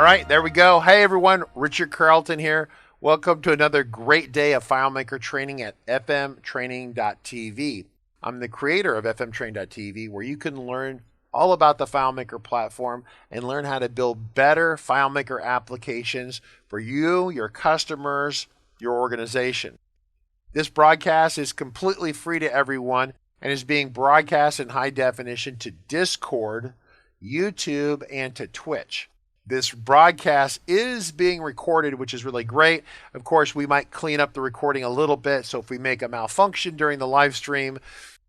right, there we go. Hey everyone, Richard Carlton here. Welcome to another great day of FileMaker training at fmtraining.tv. I'm the creator of fmtraining.tv, where you can learn all about the FileMaker platform and learn how to build better FileMaker applications for you, your customers, your organization. This broadcast is completely free to everyone and is being broadcast in high definition to Discord, YouTube, and to Twitch. This broadcast is being recorded, which is really great. Of course, we might clean up the recording a little bit, so if we make a malfunction during the live stream,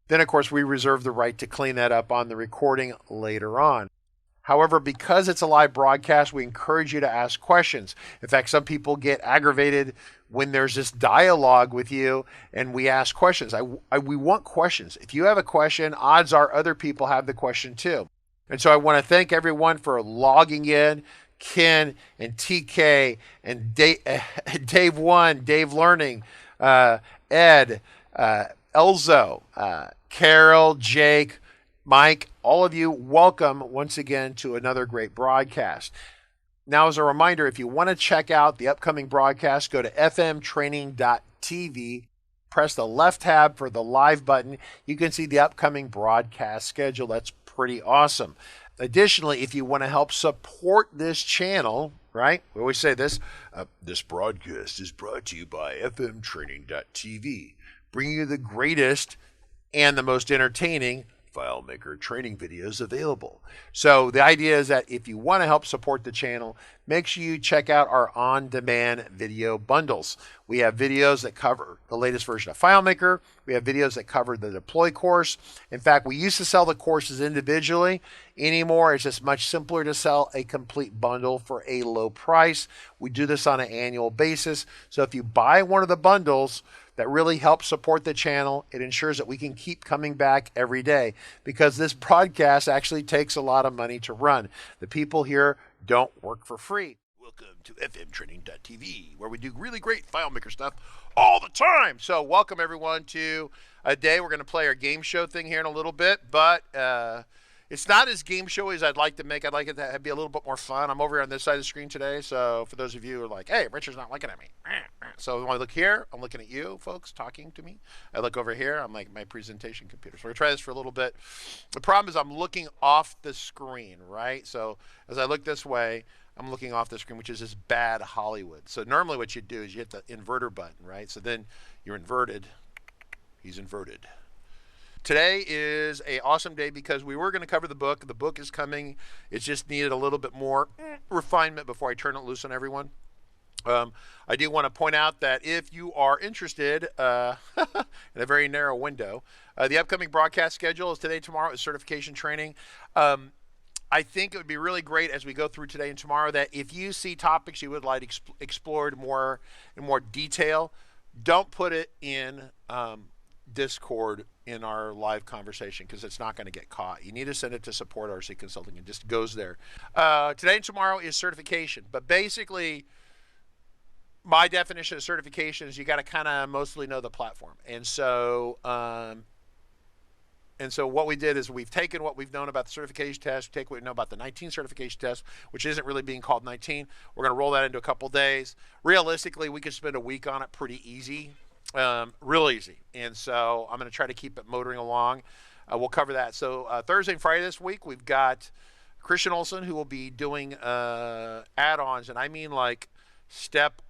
then of course we reserve the right to clean that up on the recording later on. However, because it's a live broadcast, we encourage you to ask questions. In fact, some people get aggravated when there's this dialogue with you and we ask questions. We want questions. If you have a question, odds are other people have the question too. And so I want to thank everyone for logging in. Ken and TK and Dave One, Dave Learning, Ed, Elzo, Carol, Jake, Mike, all of you, welcome once again to another great broadcast. Now, as a reminder, if you want to check out the upcoming broadcast, go to fmtraining.tv, press the left tab for the live button. You can see the upcoming broadcast schedule. That's pretty awesome. Additionally, if you want to help support this channel, right? We always say this, this broadcast is brought to you by fmtraining.tv, bringing you the greatest and the most entertaining FileMaker training videos available. So the idea is that if you want to help support the channel, make sure you check out our on-demand video bundles. We have videos that cover the latest version of FileMaker. We have videos that cover the deploy course. In fact, we used to sell the courses individually. Anymore, it's just much simpler to sell a complete bundle for a low price. We do this on an annual basis. So if you buy one of the bundles, that really helps support the channel. It ensures that we can keep coming back every day, because this broadcast actually takes a lot of money to run. The people here don't work for free. Welcome to fmtraining.tv, where we do really great FileMaker stuff all the time. So welcome everyone to a day. We're going to play our game show thing here in a little bit, but it's not as game showy as I'd like to make. I'd like it to be a little bit more fun. I'm over here on this side of the screen today, so for those of you who are like, hey, Richard's not looking at me. So when I look here, I'm looking at you folks talking to me. I look over here, I'm like my presentation computer. So we're going to try this for a little bit. The problem is I'm looking off the screen, right? So as I look this way, I'm looking off the screen, which is this bad Hollywood. So normally what you do is you hit the inverter button, right? So then you're inverted. He's inverted. Today is an awesome day because we were going to cover the book. The book is coming. It just needed a little bit more refinement before I turn it loose on everyone. I do want to point out that if you are interested in a very narrow window, the upcoming broadcast schedule is today, tomorrow is certification training. I think it would be really great as we go through today and tomorrow that if you see topics you would like explored in more detail, don't put it in Discord in our live conversation, because it's not going to get caught. You need to send it to support RC Consulting, and just goes there. Today and tomorrow is certification, but basically my definition of certification is you got to kind of mostly know the platform. And so what we did is we've taken what we've known about the certification test, take what we know about the 19 certification test, which isn't really being called 19. We're going to roll that into a couple days. Realistically, we could spend a week on it pretty easy. Real easy. And so I'm going to try to keep it motoring along. We'll cover that. So Thursday and Friday this week, we've got Christian Olson, who will be doing add-ons. And I mean like step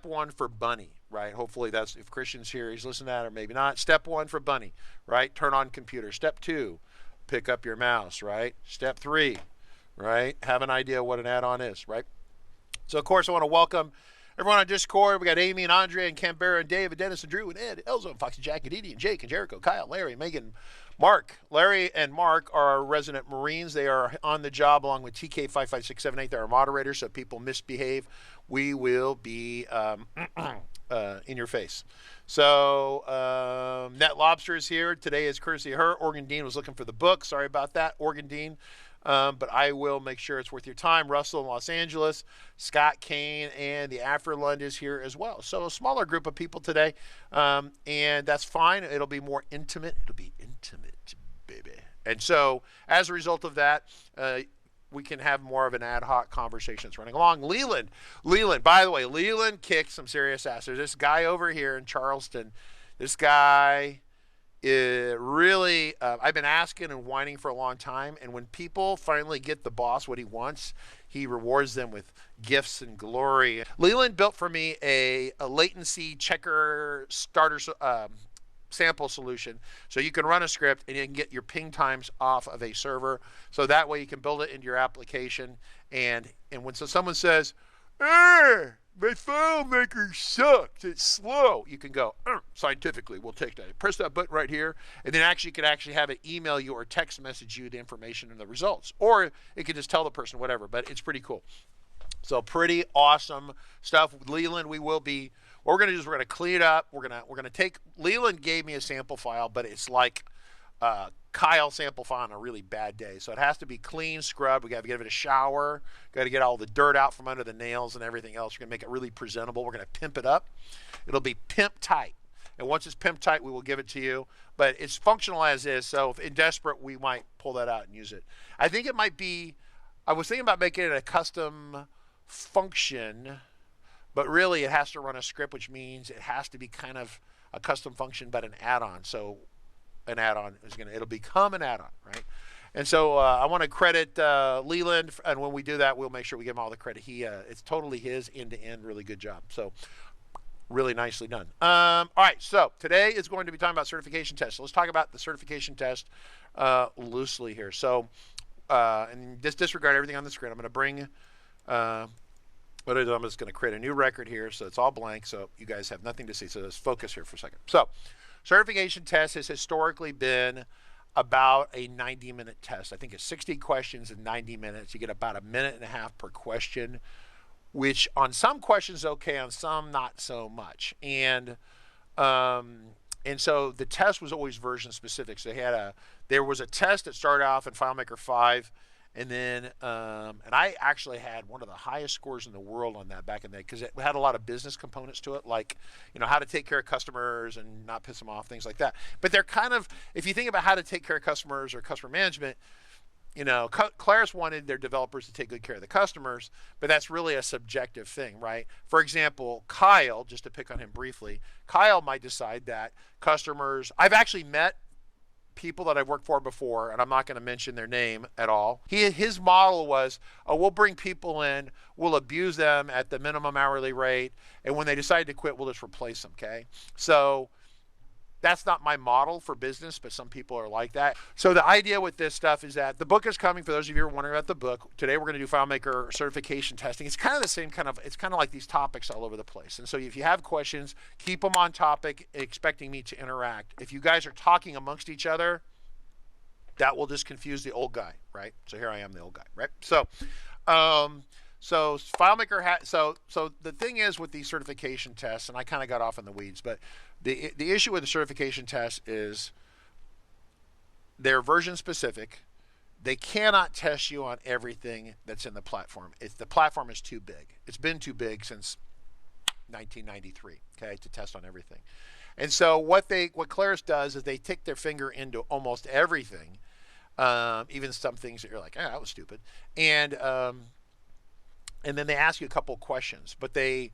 one for Bunny, right? Hopefully that's, if Christian's here, he's listening to that, or maybe not. Step one for Bunny, right? Turn on computer. Step two, pick up your mouse, right? Step three, right? Have an idea what an add-on is, right? So of course I want to welcome everyone on Discord. We got Amy and Andrea and Canberra and David, Dennis and Drew and Ed, Elzo and Foxy, Jack and Edie and Jake and Jericho, Kyle, Larry, Megan, Mark. Larry and Mark are our resident Marines. They are on the job along with TK55678. They're our moderators, so if people misbehave, we will be in your face. So Net Lobster is here. Today is courtesy of her. Oregon Dean was looking for the book. Sorry about that, Oregon Dean. But I will make sure it's worth your time. Russell in Los Angeles, Scott Kane, and the Afterlund is here as well. So a smaller group of people today, and that's fine. It'll be more intimate. It'll be intimate, baby. And so as a result of that, we can have more of an ad hoc conversation that's running along. Leland, by the way, Leland kicked some serious ass. There's this guy over here in Charleston. This guy really, I've been asking and whining for a long time, and when people finally get the boss what he wants, he rewards them with gifts and glory. Leland built for me a latency checker starter sample solution, so you can run a script and you can get your ping times off of a server, so that way you can build it into your application, and when someone says, my FileMaker sucks, it's slow, you can go, scientifically, we'll take that. Press that button right here, and then you could actually have it email you or text message you the information and the results. Or it could just tell the person whatever, but it's pretty cool. So pretty awesome stuff. With Leland, what we're going to do is we're going to clean it up. We're going to take, Leland gave me a sample file, but it's like Kyle sample file on a really bad day. So it has to be clean, scrubbed. We got to give it a shower. Got to get all the dirt out from under the nails and everything else. We're going to make it really presentable. We're going to pimp it up. It'll be pimp tight. And once it's pimp tight, we will give it to you. But it's functional as is. So if in desperate, we might pull that out and use it. I think it might be, I was thinking about making it a custom function, but really it has to run a script, which means it has to be kind of a custom function, but an add-on. So an add-on is it'll become an add-on, right? And so I want to credit Leland, and when we do that, we'll make sure we give him all the credit. It's totally his end-to-end, really good job. So really nicely done. All right, so today is going to be talking about certification tests. So let's talk about the certification test loosely here. So, and just disregard everything on the screen. I'm going to bring, what I do, I'm just going to create a new record here, so it's all blank, so you guys have nothing to see. So let's focus here for a second. So, certification test has historically been about a 90-minute test. I think it's 60 questions in 90 minutes. You get about a minute and a half per question, which on some questions is okay, on some not so much. And so the test was always version specific. So there was a test that started off in FileMaker 5, and then and I actually had one of the highest scores in the world on that back in the day, because it had a lot of business components to it, like how to take care of customers and not piss them off, things like that. But they're kind of, if you think about how to take care of customers or customer management, Claris wanted their developers to take good care of the customers, but that's really a subjective thing, right? For example, Kyle, just to pick on him briefly, Kyle might decide that customers, I've actually met people that I've worked for before, and I'm not going to mention their name at all. His model was, we'll bring people in, we'll abuse them at the minimum hourly rate, and when they decide to quit, we'll just replace them, okay? So that's not my model for business, but some people are like that. So the idea with this stuff is that the book is coming. For those of you who are wondering about the book, today we're going to do FileMaker certification testing. It's kind of the same it's kind of like these topics all over the place. And so if you have questions, keep them on topic, expecting me to interact. If you guys are talking amongst each other, that will just confuse the old guy, right? So here I am, the old guy, right? So, so FileMaker so the thing is with these certification tests, and I kind of got off in the weeds, but the issue with the certification test is they're version specific. They cannot test you on everything that's in the platform. The platform is too big. It's been too big since 1993, okay, to test on everything. And so what Claris does is they take their finger into almost everything, even some things that you're like, that was stupid, and then they ask you a couple of questions, but the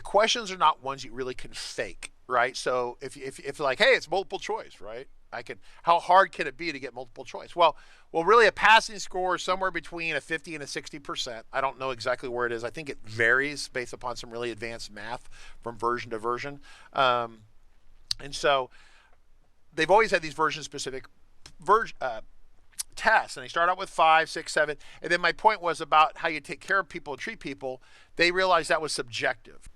questions are not ones you really can fake, right? So if like, hey, it's multiple choice, right? How hard can it be to get multiple choice? Well, really a passing score is somewhere between a 50 and a 60%. I don't know exactly where it is. I think it varies based upon some really advanced math from version to version. And so they've always had these version-specific tests, and they start out with 5, 6, 7. And then my point was about how you take care of people and treat people. They realized that was subjective.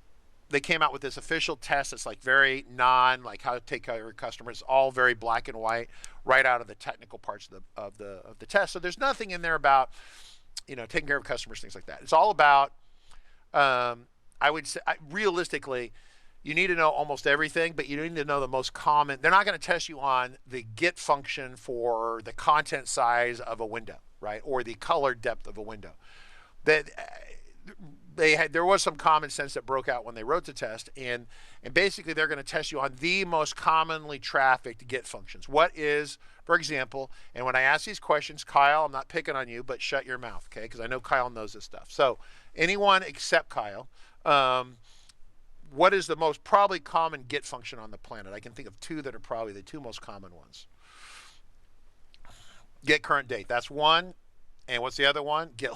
They came out with this official test that's like very like how to take care of your customers, all very black and white, right out of the technical parts of the test. So there's nothing in there about taking care of customers, things like that. It's all about I would say realistically, you need to know almost everything, but you need to know the most common. They're not going to test you on the get function for the content size of a window, right, or the color depth of a window. That there was some common sense that broke out when they wrote the test, and basically they're going to test you on the most commonly trafficked get functions. What is, for example, and when I ask these questions, Kyle, I'm not picking on you, but shut your mouth, okay? Because I know Kyle knows this stuff. So anyone except Kyle, what is the most probably common get function on the planet? I can think of two that are probably the two most common ones. Get current date. That's one. And what's the other one? Get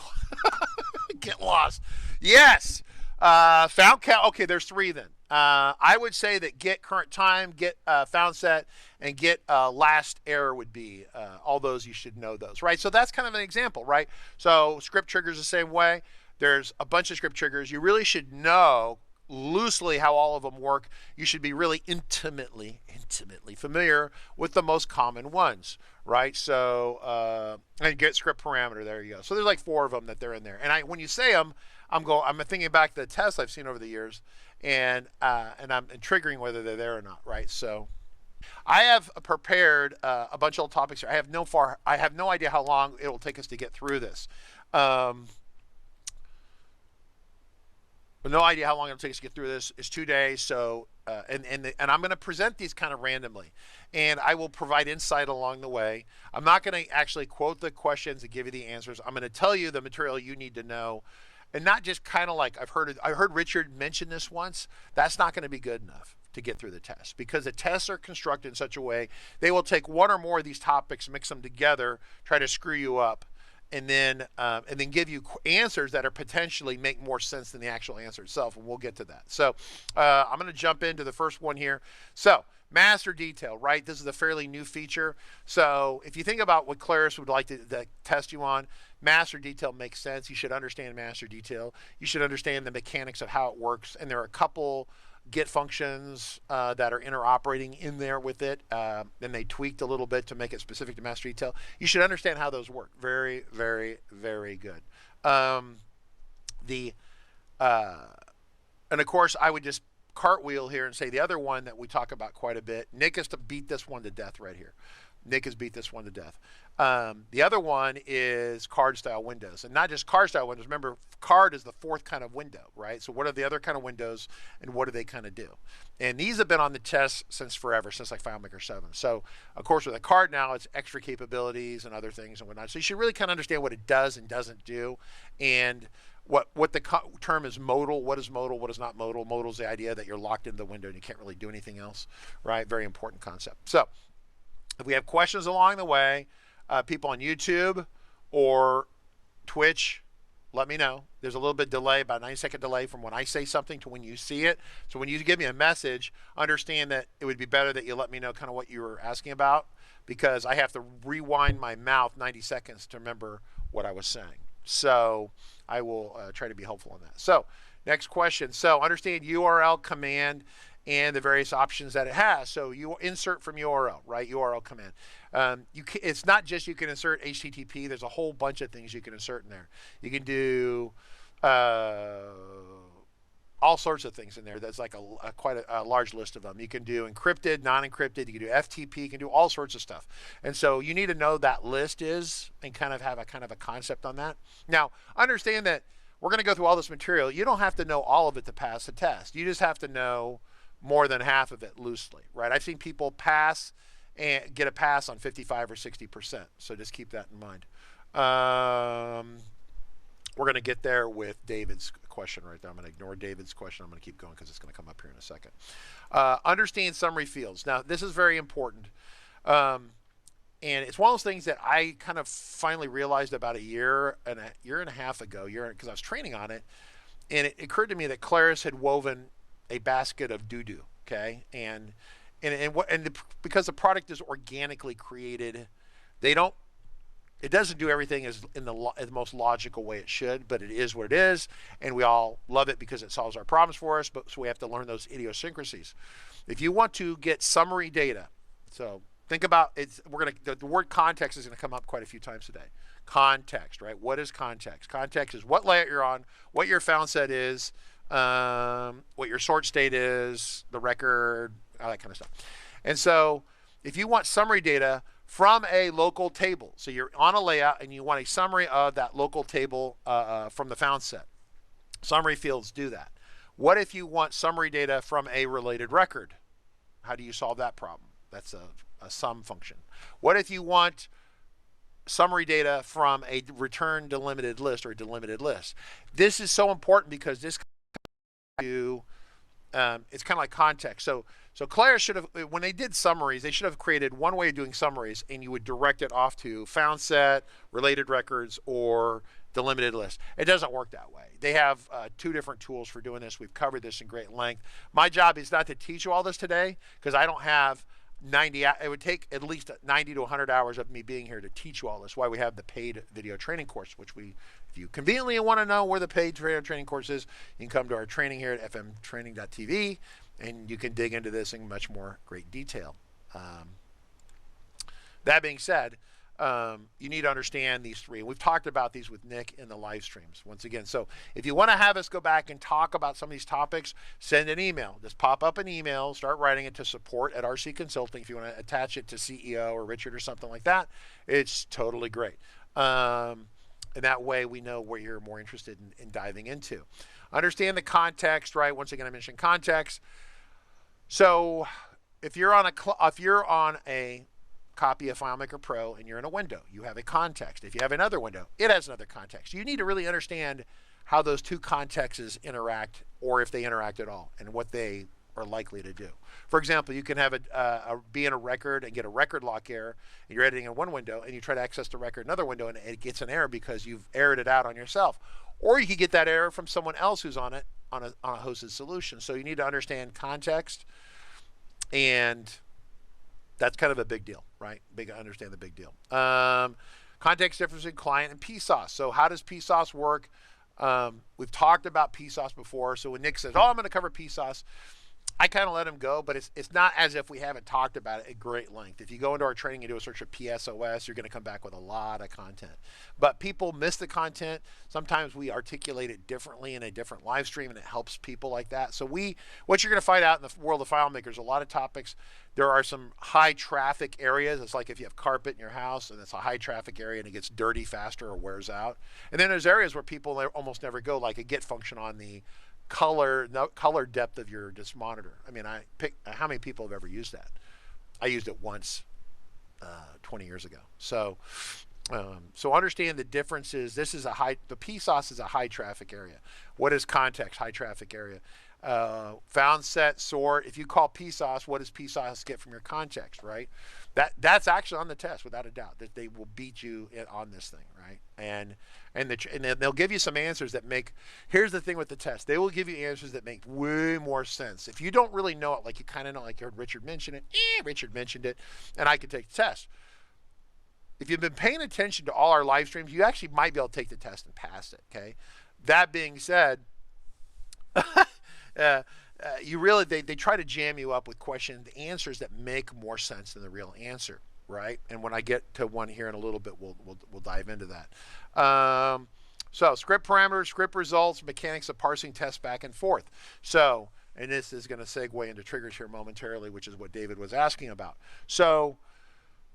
get lost. Yes. Found count. Okay, there's three then. I would say that get current time, get found set, and get last error would be all those. You should know those, right? So that's kind of an example, right? So script triggers the same way. There's a bunch of script triggers. You really should know loosely how all of them work. You should be really intimately familiar with the most common ones, right? So and get script parameter, there you go. So there's like 4 of them that they're in there. And when you say them, I'm thinking back to the tests I've seen over the years, and I'm triggering whether they're there or not, right? So I have prepared a bunch of topics here. I have no idea how long it will take us to get through this. No idea how long it'll take us to get through this. It's 2 days, so and I'm going to present these kind of randomly, and I will provide insight along the way. I'm not going to actually quote the questions and give you the answers. I'm going to tell you the material you need to know, and not just kind of like I heard Richard mention this once. That's not going to be good enough to get through the test, because the tests are constructed in such a way they will take one or more of these topics, mix them together, try to screw you up, and then give you answers that are potentially make more sense than the actual answer itself, and we'll get to that. So I'm going to jump into the first one here. So master detail, right? This is a fairly new feature. So if you think about what Claris would like to test you on, master detail makes sense. You should understand master detail. You should understand the mechanics of how it works, and there are a couple get functions that are interoperating in there with it, and they tweaked a little bit to make it specific to master detail. You should understand how those work. Very, very, very good. And of course, I would just cartwheel here and say the other one that we talk about quite a bit. Nick has to beat this one to death right here. Nick has beat this one to death. The other one is card style windows, and not just card style windows. Remember, card is the 4th kind of window, right? So what are the other kind of windows, and what do they kind of do? And these have been on the test since forever, since like FileMaker 7. So of course with a card now, it's extra capabilities and other things and whatnot. So you should really kind of understand what it does and doesn't do, and what the term is modal. What is modal? What is not modal? Modal is the idea that you're locked into the window and you can't really do anything else, right? Very important concept. So if we have questions along the way, people on YouTube or Twitch, let me know. There's a little bit delay, about a 9-second delay from when I say something to when you see it. So when you give me a message, understand that it would be better that you let me know kind of what you were asking about, because I have to rewind my mouth 90 seconds to remember what I was saying. So I will try to be helpful on that. So next question. So understand URL command and the various options that it has. So you insert from URL, right? URL command. It's not just you can insert HTTP. There's a whole bunch of things you can insert in there. You can do all sorts of things in there. That's like quite a large list of them. You can do encrypted, non-encrypted. You can do FTP. You can do all sorts of stuff. And so you need to know that list is, and kind of have a concept on that. Now, understand that we're going to go through all this material. You don't have to know all of it to pass the test. You just have to know more than half of it loosely, right? I've seen people pass and get a pass on 55 or 60%. So just keep that in mind. We're going to get there with David's question right there. I'm going to ignore David's question. I'm going to keep going because it's going to come up here in a second. Understand summary fields. Now, this is very important. And it's one of those things that I kind of finally realized about a year and a half ago, because I was training on it. And it occurred to me that Claris had woven a basket of doo-doo, okay? And because the product is organically created, it doesn't do everything in the most logical way it should, but it is what it is, and we all love it because it solves our problems for us, but so we have to learn those idiosyncrasies. If you want to get summary data, so think about it. The word context is going to come up quite a few times today. Context, right? What is context? Context is what layout you're on, what your found set is, what your sort state is, the record, all that kind of stuff. And so if you want summary data from a local table, so you're on a layout and you want a summary of that local table from the found set, Summary fields do that. What if you want summary data from a related record? How do you solve that problem? That's a sum function. What if you want summary data from a return delimited list or a delimited list? This is so important because this it's kind of like context. So Claris should have, when they did summaries, they should have created one way of doing summaries, and you would direct it off to found set, related records, or delimited list. It doesn't work that way. They have two different tools for doing this. We've covered this in great length. My job is not to teach you all this today because I don't have 90, it would take at least 90 to 100 hours of me being here to teach you all this. Why we have the paid video training course, which if you conveniently want to know where the paid video training course is, you can come to our training here at fmtraining.tv and you can dig into this in much more great detail. That being said, you need to understand these three. We've talked about these with Nick in the live streams once again. So if you want to have us go back and talk about some of these topics, send an email. Just pop up an email, start writing it to support@RC Consulting. If you want to attach it to CEO or Richard or something like that, it's totally great. And that way we know where you're more interested in diving into. Understand the context, right? Once again, I mentioned context. So if you're on a copy of FileMaker Pro and you're in a window, you have a context. If you have another window, it has another context. You need to really understand how those two contexts interact, or if they interact at all, and what they are likely to do. For example, you can have be in a record and get a record lock error, and you're editing in one window, and you try to access the record in another window, and it gets an error because you've errored it out on yourself. Or you could get that error from someone else who's on it on a hosted solution. So you need to understand context, and that's kind of a big deal, right? Understand the big deal. Context difference in client and PSOS. So how does PSOS work? We've talked about PSOS before. So when Nick says, "Oh, I'm going to cover PSOS," I kind of let him go, but it's not as if we haven't talked about it at great length. If you go into our training and do a search of PSOS, you're going to come back with a lot of content. But people miss the content. Sometimes we articulate it differently in a different live stream, and it helps people like that. So what you're going to find out in the world of FileMakers, a lot of topics. There are some high traffic areas. It's like if you have carpet in your house and it's a high traffic area and it gets dirty faster or wears out. And then there's areas where people almost never go, like a get function on the color depth of your disk monitor. I mean, how many people have ever used that? I used it once 20 years ago. So understand the differences. The PSOS is a high traffic area. What is context? High traffic area. Found, set, sort. If you call PSOS, what does PSOS get from your context, right? That's actually on the test, without a doubt, that they will beat you on this thing, right? And they'll give you some answers that make. Here's the thing with the test: they will give you answers that make way more sense. If you don't really know it, like you kind of know, like you heard Richard mention it. Richard mentioned it, and I could take the test. If you've been paying attention to all our live streams, you actually might be able to take the test and pass it. Okay. That being said. They try to jam you up with answers that make more sense than the real answer, right? And when I get to one here in a little bit, we'll dive into that. So script parameters, script results, mechanics of parsing tests back and forth. So, and this is going to segue into triggers here momentarily, which is what David was asking about. So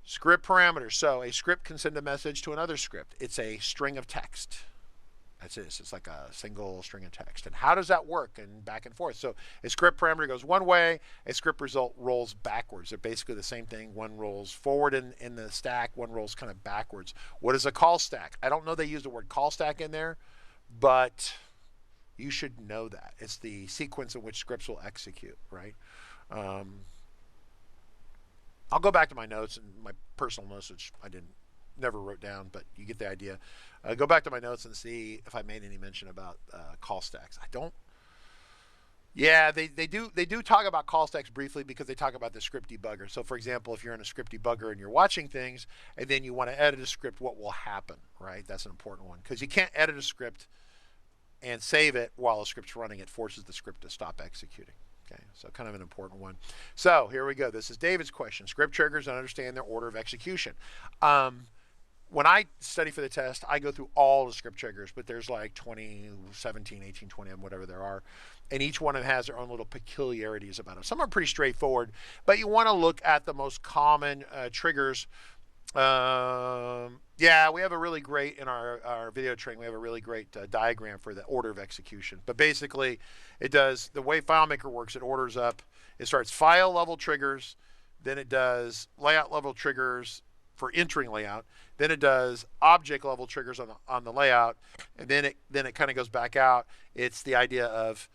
script parameters. So a script can send a message to another script. It's a string of text. That's it. It's like a single string of text. And how does that work? And back and forth. So a script parameter goes one way, a script result rolls backwards. They're basically the same thing. One rolls forward in the stack, one rolls kind of backwards. What is a call stack? I don't know they use the word call stack in there, but you should know that. It's the sequence in which scripts will execute, right? I'll go back to my notes and my personal notes, which I never wrote down, but you get the idea. Go back to my notes and see if I made any mention about call stacks. I don't. Yeah, they do talk about call stacks briefly because they talk about the script debugger. So for example, if you're in a script debugger and you're watching things and then you want to edit a script, what will happen, right? That's an important one because you can't edit a script and save it while a script's running. It forces the script to stop executing. Okay, so kind of an important one. So here we go. This is David's question. Script triggers and understand their order of execution. When I study for the test, I go through all the script triggers, but there's like 20, 17, 18, 20 of them, whatever there are. And each one of them has their own little peculiarities about them. Some are pretty straightforward, but you want to look at the most common triggers Yeah, we have a really great, in our video training, we have a really great diagram for the order of execution. But basically, it does, the way FileMaker works, it orders up, it starts file level triggers, then it does layout level triggers for entering layout, then it does object level triggers on the layout, and then it kind of goes back out. It's the idea of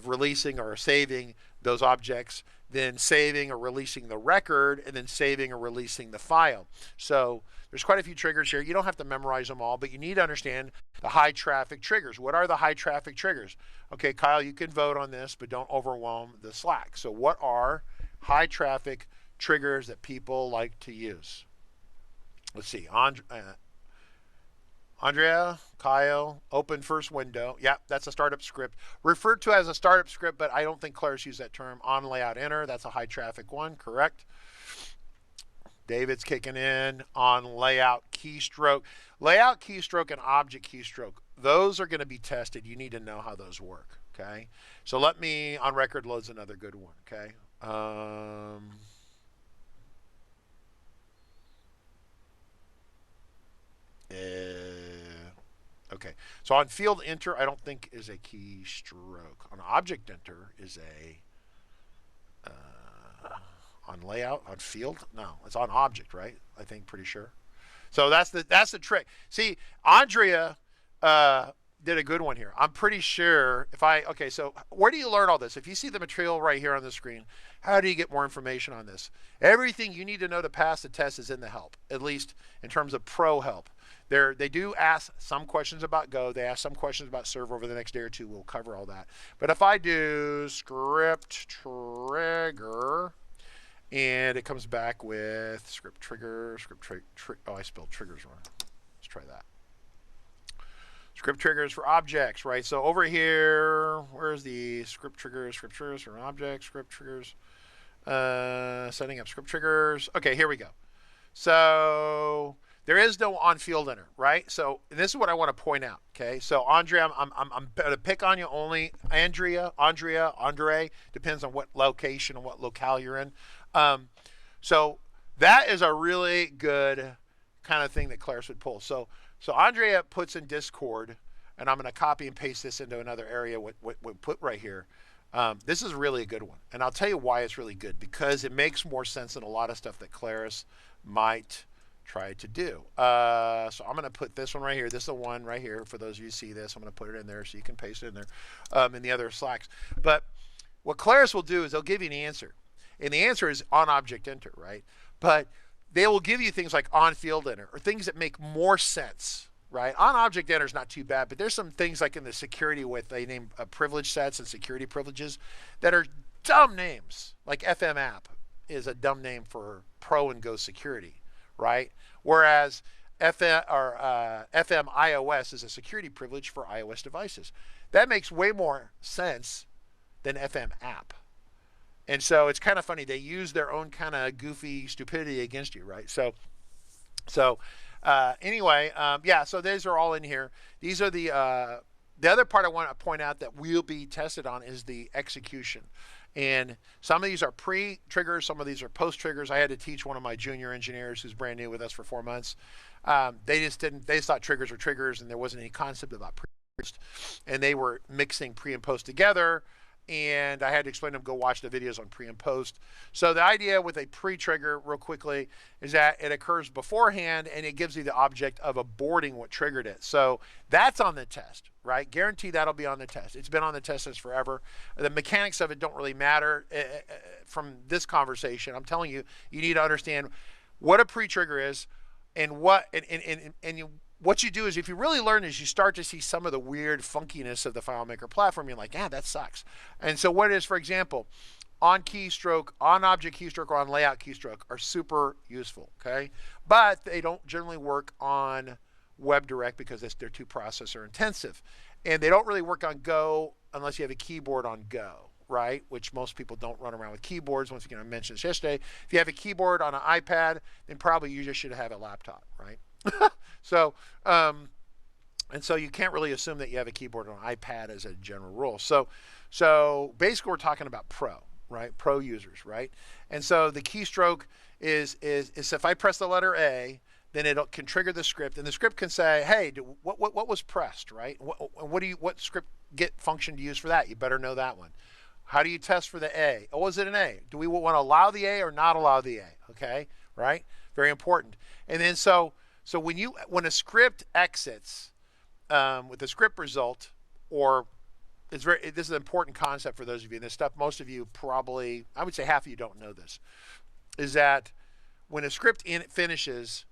releasing or saving those objects, then saving or releasing the record, and then saving or releasing the file. So there's quite a few triggers here. You don't have to memorize them all, but you need to understand the high traffic triggers. What are the high traffic triggers? Okay, Kyle, you can vote on this, but don't overwhelm the Slack. So what are high traffic triggers that people like to use? Let's see. Andrea, Kyle, open first window. Yeah, that's a startup script. Referred to as a startup script, but I don't think Claris used that term. On layout enter, that's a high traffic one, correct? David's kicking in. On layout keystroke. Layout keystroke and object keystroke, those are going to be tested. You need to know how those work, okay? So let me, on record loads another good one, okay? Okay, so on field enter, I don't think is a keystroke. On object enter is a, on layout, on field, no, it's on object, right? I think, pretty sure. So that's the trick. See, Andrea did a good one here. I'm pretty sure okay, so where do you learn all this? If you see the material right here on the screen, how do you get more information on this? Everything you need to know to pass the test is in the help, at least in terms of pro help. They do ask some questions about Go. They ask some questions about Server over the next day or two. We'll cover all that. But if I do script trigger, and it comes back with script trigger, oh, I spelled triggers wrong. Let's try that. Script triggers for objects, right? So over here, where's the script triggers for objects, script triggers, setting up script triggers. Okay, here we go. So there is no on field enter, right? So this is what I want to point out, okay? So Andrea, I'm going to pick on you only. Andre, depends on what location and what locale you're in. So that is a really good kind of thing that Claris would pull. So Andrea puts in Discord, and I'm going to copy and paste this into another area. What put right here. This is really a good one, and I'll tell you why it's really good, because it makes more sense than a lot of stuff that Claris might try to do. So I'm going to put this one right here. This is the one right here. For those of you who see this, I'm going to put it in there so you can paste it in there in the other Slacks. But what Claris will do is they'll give you an answer, and the answer is on object enter, right? But they will give you things like on field enter, or things that make more sense, right? On object enter is not too bad, but there's some things like in the security with they name privilege sets and security privileges that are dumb names. Like FM app is a dumb name for Pro and Go security, right? Whereas FM iOS is a security privilege for iOS devices. That makes way more sense than FM app. And so it's kind of funny. They use their own kind of goofy stupidity against you, right? Anyway, yeah, so these are all in here. These are the other part I want to point out that will be tested on is the execution. And some of these are pre-triggers, some of these are post-triggers. I had to teach one of my junior engineers who's brand new with us for 4 months. They just thought triggers were triggers, and there wasn't any concept about pre-post. And they were mixing pre and post together. And I had to explain to them, go watch the videos on pre and post. So the idea with a pre-trigger, real quickly, is that it occurs beforehand, and it gives you the object of aborting what triggered it. So that's on the test, right? Guarantee that'll be on the test. It's been on the test since forever. The mechanics of it don't really matter from this conversation. I'm telling you, you need to understand what a pre-trigger is, and what you do is, if you really learn this, you start to see some of the weird funkiness of the FileMaker platform. You're like, yeah, that sucks. And so what it is, for example, on keystroke, on object keystroke, or on layout keystroke are super useful, okay? But they don't generally work on WebDirect because they're too processor intensive. And they don't really work on Go unless you have a keyboard on Go, right? Which most people don't run around with keyboards. Once again, I mentioned this yesterday. If you have a keyboard on an iPad, then probably you just should have a laptop, right? So, and so you can't really assume that you have a keyboard on an iPad as a general rule. So basically we're talking about Pro, right? Pro users, right? And so the keystroke is if I press the letter A, then it can trigger the script, and the script can say, hey, what was pressed, right? What script get function to use for that? You better know that one. How do you test for the A? Oh, is it an A? Do we want to allow the A or not allow the A? Okay, right? Very important. And then so when a script exits with the script result, or this is an important concept for those of you, and this stuff most of you probably, I would say half of you don't know this, is that when a script finishes,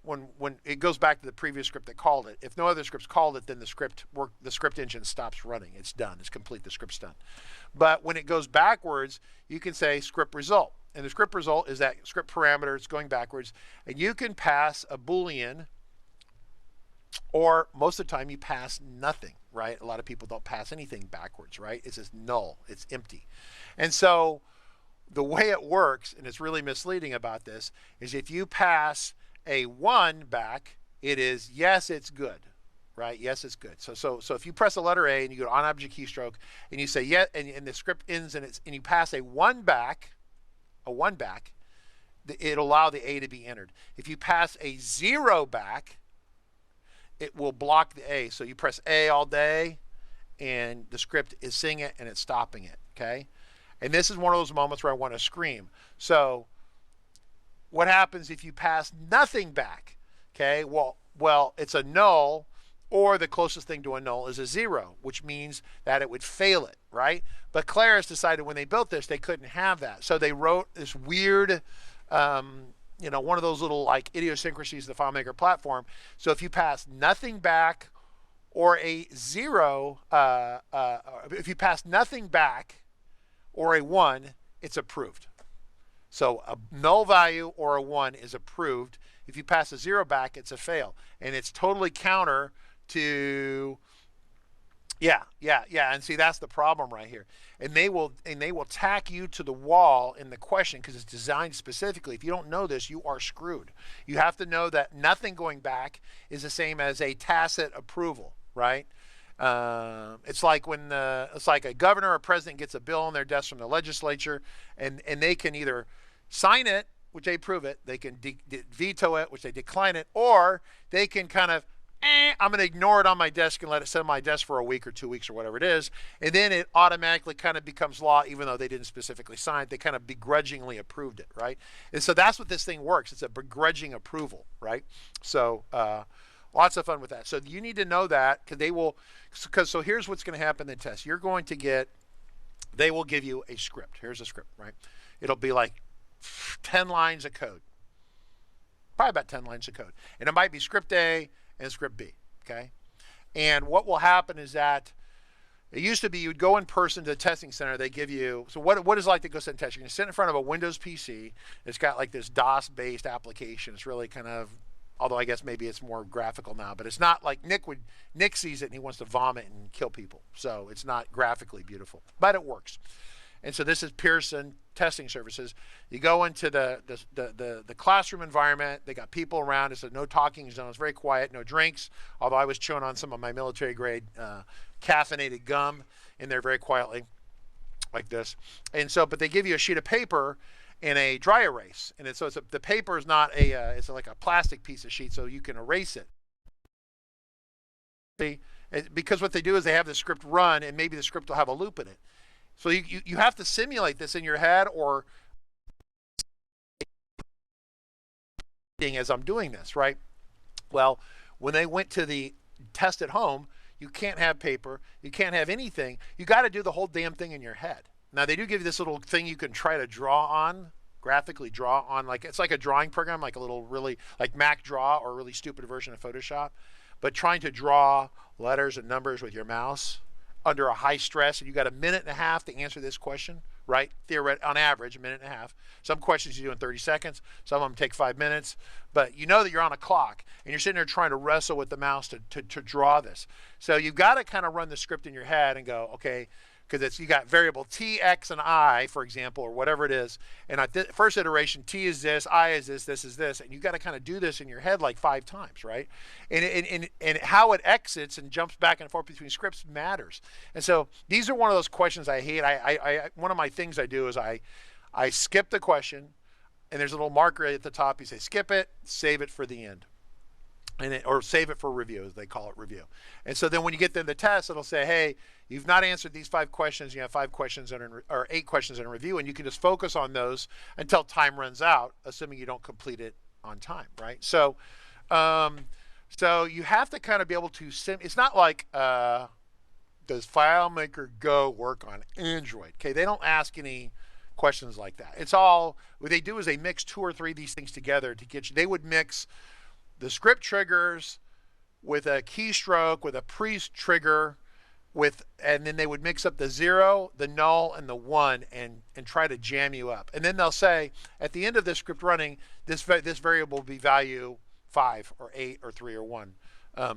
when it goes back to the previous script that called it, if no other scripts called it, then the script engine stops running. It's done. It's complete. The script's done. But when it goes backwards, you can say script result. And the script result is that script parameter. It's going backwards. And you can pass a Boolean, or most of the time you pass nothing, right? A lot of people don't pass anything backwards, right? It's just null. It's empty. And so the way it works, and it's really misleading about this, is if you pass a 1 back, it is yes, it's good, right? Yes, it's good. So if you press the letter A and you go to on object keystroke and you say yeah, and the script ends and you pass a 1 back, it'll allow the A to be entered. If you pass a 0 back, it will block the A. So you press A all day, and the script is seeing it and it's stopping it. Okay, and this is one of those moments where I want to scream. So what happens if you pass nothing back? Okay, well, it's a null, or the closest thing to a null is a 0, which means that it would fail it, right? But Claris decided when they built this, they couldn't have that. So they wrote this weird, one of those little like idiosyncrasies of the FileMaker platform. So if you pass nothing back or a 0, if you pass nothing back or a 1, it's approved. So a null value or a 1 is approved. If you pass a 0 back, it's a fail. And it's totally counter to, and see, that's the problem right here. And they will tack you to the wall in the question because it's designed specifically. If you don't know this, you are screwed. You have to know that nothing going back is the same as a tacit approval, right? It's like when it's like a governor or president gets a bill on their desk from the legislature, and they can either sign it, which they approve it, they can veto it, which they decline it, or they can kind of, I'm going to ignore it on my desk and let it sit on my desk for a week or 2 weeks or whatever it is, and then it automatically kind of becomes law even though they didn't specifically sign it. They kind of begrudgingly approved it, right? And so that's what this thing works. It's a begrudging approval, right? So lots of fun with that. So you need to know that so here's what's going to happen in the test. They will give you a script. Here's a script, right? It'll be like 10 lines of code. Probably about 10 lines of code. And it might be script A and script B, okay? And what will happen is that it used to be you'd go in person to the testing center. They give you, so what is it like to go sit and test? You're going to sit in front of a Windows PC. It's got like this DOS-based application. It's really kind of, although I guess maybe it's more graphical now, but it's not like Nick sees it and he wants to vomit and kill people. So it's not graphically beautiful, but it works. And so this is Pearson Testing Services. You go into the classroom environment. They got people around. It's a no talking zone. It's very quiet, no drinks, although I was chewing on some of my military grade caffeinated gum in there very quietly like this. And so, but they give you a sheet of paper and a dry erase. And the paper is not it's like a plastic piece of sheet, so you can erase it. See? Because what they do is they have the script run, and maybe the script will have a loop in it. So you have to simulate this in your head, or as I'm doing this, right? Well, when they went to the test at home, you can't have paper, you can't have anything. You got to do the whole damn thing in your head. Now they do give you this little thing you can try to draw on, graphically draw on, like it's like a drawing program, like a little really like Mac Draw or a really stupid version of Photoshop, but trying to draw letters and numbers with your mouse under a high stress, and you got a minute and a half to answer this question, right? On average, a minute and a half. Some questions you do in 30 seconds. Some of them take 5 minutes. But you know that you're on a clock, and you're sitting there trying to wrestle with the mouse to draw this. So you've got to kind of run the script in your head and go, okay, because it's you got variable t, x, and I, for example, or whatever it is. And at the first iteration, t is this, I is this is this, and you got to kind of do this in your head like 5 times, right? And how it exits and jumps back and forth between scripts matters. And so these are one of those questions I hate. One of my things I do is I skip the question, and there's a little marker at the top. You say skip it, save it for the end. Or save it for review, as they call it, review. And so then when you get to the test, it'll say, hey, you've not answered these 5 questions. You have 5 questions or 8 questions in review, and you can just focus on those until time runs out, assuming you don't complete it on time, right? So, so you have to kind of be able to it's not like does FileMaker Go work on Android? Okay, they don't ask any questions like that. It's all what they do is they mix 2 or 3 of these things together to get you. They would mix the script triggers with a keystroke, with a pre-trigger, and then they would mix up the 0, the null, and the 1, and try to jam you up. And then they'll say, at the end of this script running, this variable will be value 5 or 8 or 3 or 1,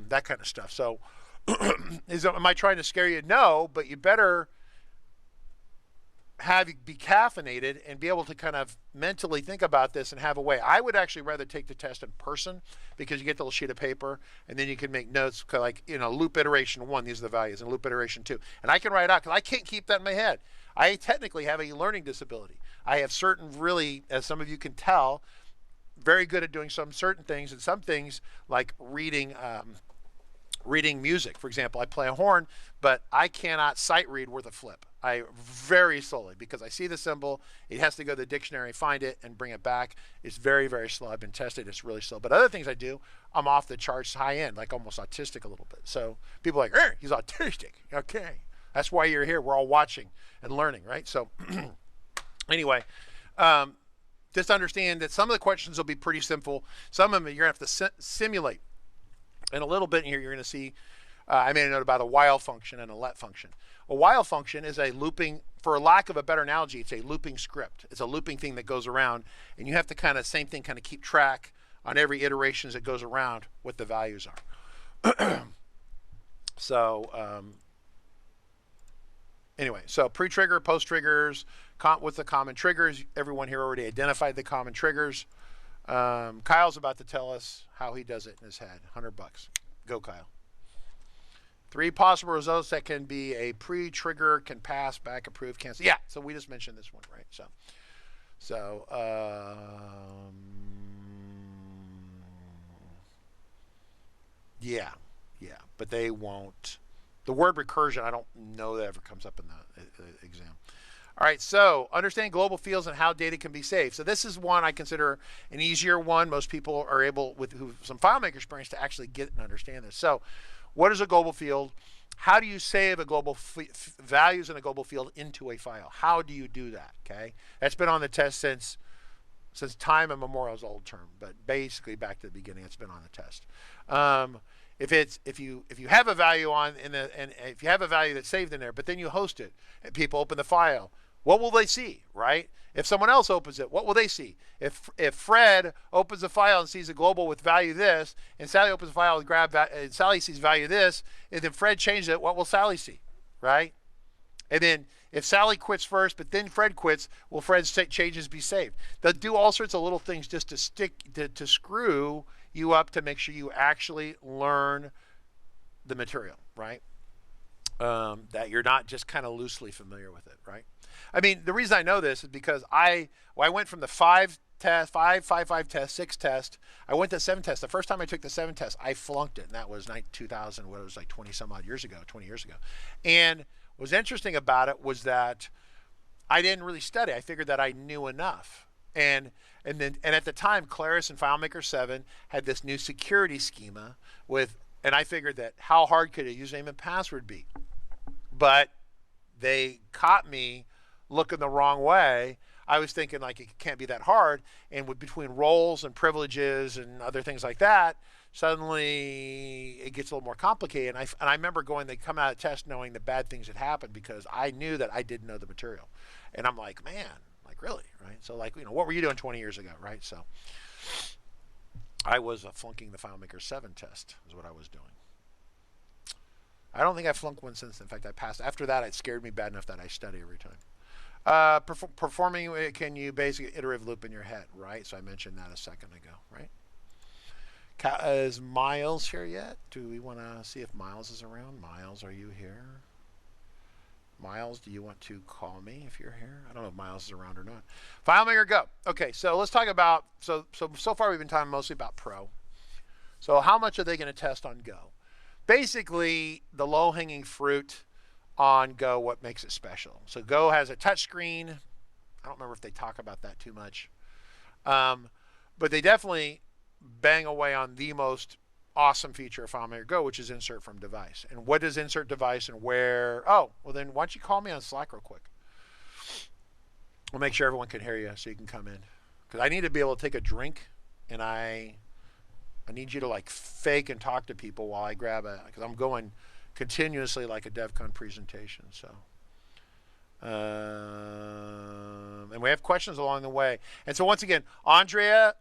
that kind of stuff. So am I trying to scare you? No, but you better be caffeinated and be able to kind of mentally think about this and have a way. I would actually rather take the test in person, because you get the little sheet of paper and then you can make notes, like, loop iteration 1, these are the values, and loop iteration 2. And I can write out, because I can't keep that in my head. I technically have a learning disability. I have certain, really, as some of you can tell, very good at doing some certain things, and some things like reading music. For example, I play a horn, but I cannot sight read worth a flip. I very slowly, because I see the symbol, it has to go to the dictionary, find it, and bring it back. It's very, very slow. I've been tested, it's really slow. But other things I do, I'm off the charts high end, like almost autistic a little bit. So people are like, he's autistic. Okay. That's why you're here. We're all watching and learning, right? So anyway, just understand that some of the questions will be pretty simple. Some of them you're going to have to simulate. In a little bit here, you're going to see, I made a note about a while function and a let function. A while function is a looping, for lack of a better analogy, it's a looping script. It's a looping thing that goes around, and you have to kind of, same thing, kind of keep track on every iteration as it goes around what the values are. So anyway, so pre-trigger, post-triggers, with the common triggers. Everyone here already identified the common triggers. Kyle's about to tell us how he does it in his head. $100. Go, Kyle. 3 possible results that can be a pre-trigger, can pass, back, approve, cancel. Yeah, so we just mentioned this one, right? So yeah, but they won't. The word recursion, I don't know that ever comes up in the exam. All right, so understand global fields and how data can be saved. So this is one I consider an easier one. Most people are able, with some FileMaker experience, to actually get and understand this. So what is a global field? How do you save a global values in a global field into a file? How do you do that? Okay, that's been on the test since time immemorial is an old term, but basically back to the beginning, it's been on the test. If you have a value and if you have a value that's saved in there, but then you host it and people open the file, what will they see, right? If someone else opens it, what will they see? If Fred opens a file and sees a global with value this, and Sally opens a file and Sally sees value this, and then Fred changes it, what will Sally see, right? And then if Sally quits first, but then Fred quits, will Fred's changes be saved? They'll do all sorts of little things just to screw you up, to make sure you actually learn the material, right? That you're not just kind of loosely familiar with it, right? I mean, the reason I know this is because I went from the 5 test, 5 test, 6 test. I went to 7 test. The first time I took the 7 test, I flunked it, and that was 2000. What, it was like 20 some odd years ago, 20 years ago. And what was interesting about it was that I didn't really study. I figured that I knew enough. And at the time, Claris and FileMaker 7 had this new security schema and I figured that how hard could a username and password be? But they caught me looking the wrong way. I was thinking like it can't be that hard, and between roles and privileges and other things like that, suddenly it gets a little more complicated. And I remember they come out of test knowing the bad things had happened, because I knew that I didn't know the material, and I'm like, man, like really, right? So like, what were you doing 20 years ago, right? So I was flunking the FileMaker 7 test is what I was doing. I don't think I flunked one since. In fact, I passed. After that, it scared me bad enough that I study every time. Performing, can you basically iterative loop in your head, right? So I mentioned that a second ago, right? Is Miles here yet? Do we want to see if Miles is around? Miles, are you here? Miles, do you want to call me if you're here? I don't know if Miles is around or not. FileMaker Go. Okay, so let's talk about, so far we've been talking mostly about Pro. So how much are they going to test on Go? Basically, the low-hanging fruit on Go, what makes it special. So Go has a touchscreen. I don't remember if they talk about that too much. But they definitely bang away on the most awesome feature of FileMaker Go, which is insert from device. And what is insert device and where? Oh, well then why don't you call me on Slack real quick? We'll make sure everyone can hear you so you can come in. Because I need to be able to take a drink, and I need you to like fake and talk to people while I grab a, because I'm going continuously like a DevCon presentation. So, and we have questions along the way. And so once again, Andrea,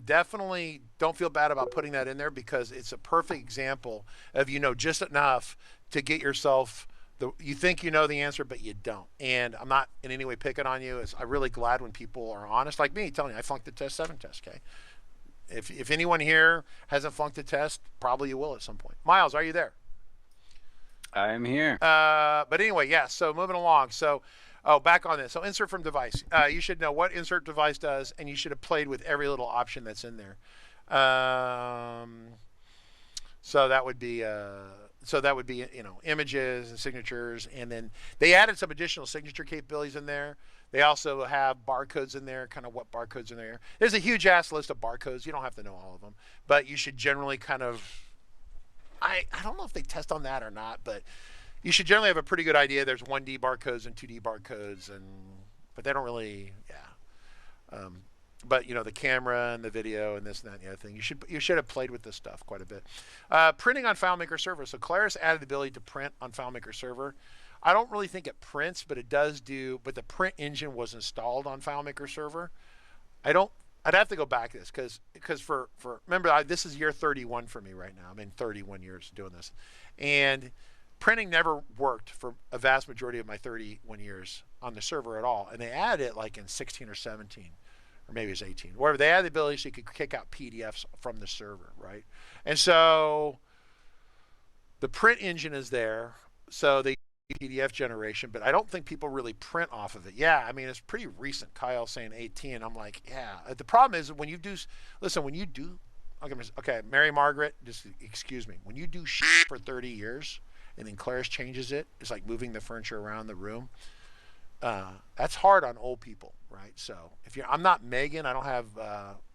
definitely don't feel bad about putting that in there, because it's a perfect example of, you know, just enough to get yourself, you think you know the answer, but you don't. And I'm not in any way picking on you. I'm really glad when people are honest, like me, telling you I flunked the test 7 test, okay? If anyone here hasn't flunked the test, probably you will at some point. Miles, are you there? I'm here. But anyway, yeah, so moving along. So, back on this. So insert from device. You should know what insert device does, and you should have played with every little option that's in there. So that would be, you know, images and signatures, and then they added some additional signature capabilities in there. They also have barcodes in there, kind of what barcodes in there. There's a huge ass list of barcodes. You don't have to know all of them, but you should generally kind of, I don't know if they test on that or not, but you should generally have a pretty good idea. There's 1D barcodes and 2D barcodes, but they don't really, yeah. But you know, the camera and the video and this and that and the other thing, you should have played with this stuff quite a bit. Printing on FileMaker Server. So Claris added the ability to print on FileMaker Server. I don't really think it prints, but it does do. But the print engine was installed on FileMaker Server. I'd have to go back to this because remember, this is year 31 for me right now. I'm in 31 years doing this, and printing never worked for a vast majority of my 31 years on the server at all. And they added it like in 16 or 17. Or maybe it's 18. Whatever, they had the ability so you could kick out PDFs from the server, right? And so the print engine is there, so they PDF generation, but I don't think people really print off of it. Yeah, I mean, it's pretty recent. Kyle saying 18. I'm like, yeah. The problem is when you do, listen, when you do, okay, Mary Margaret, just excuse me. When you do shit for 30 years and then Claris changes it, it's like moving the furniture around the room. That's hard on old people, right? So I'm not Megan. I don't have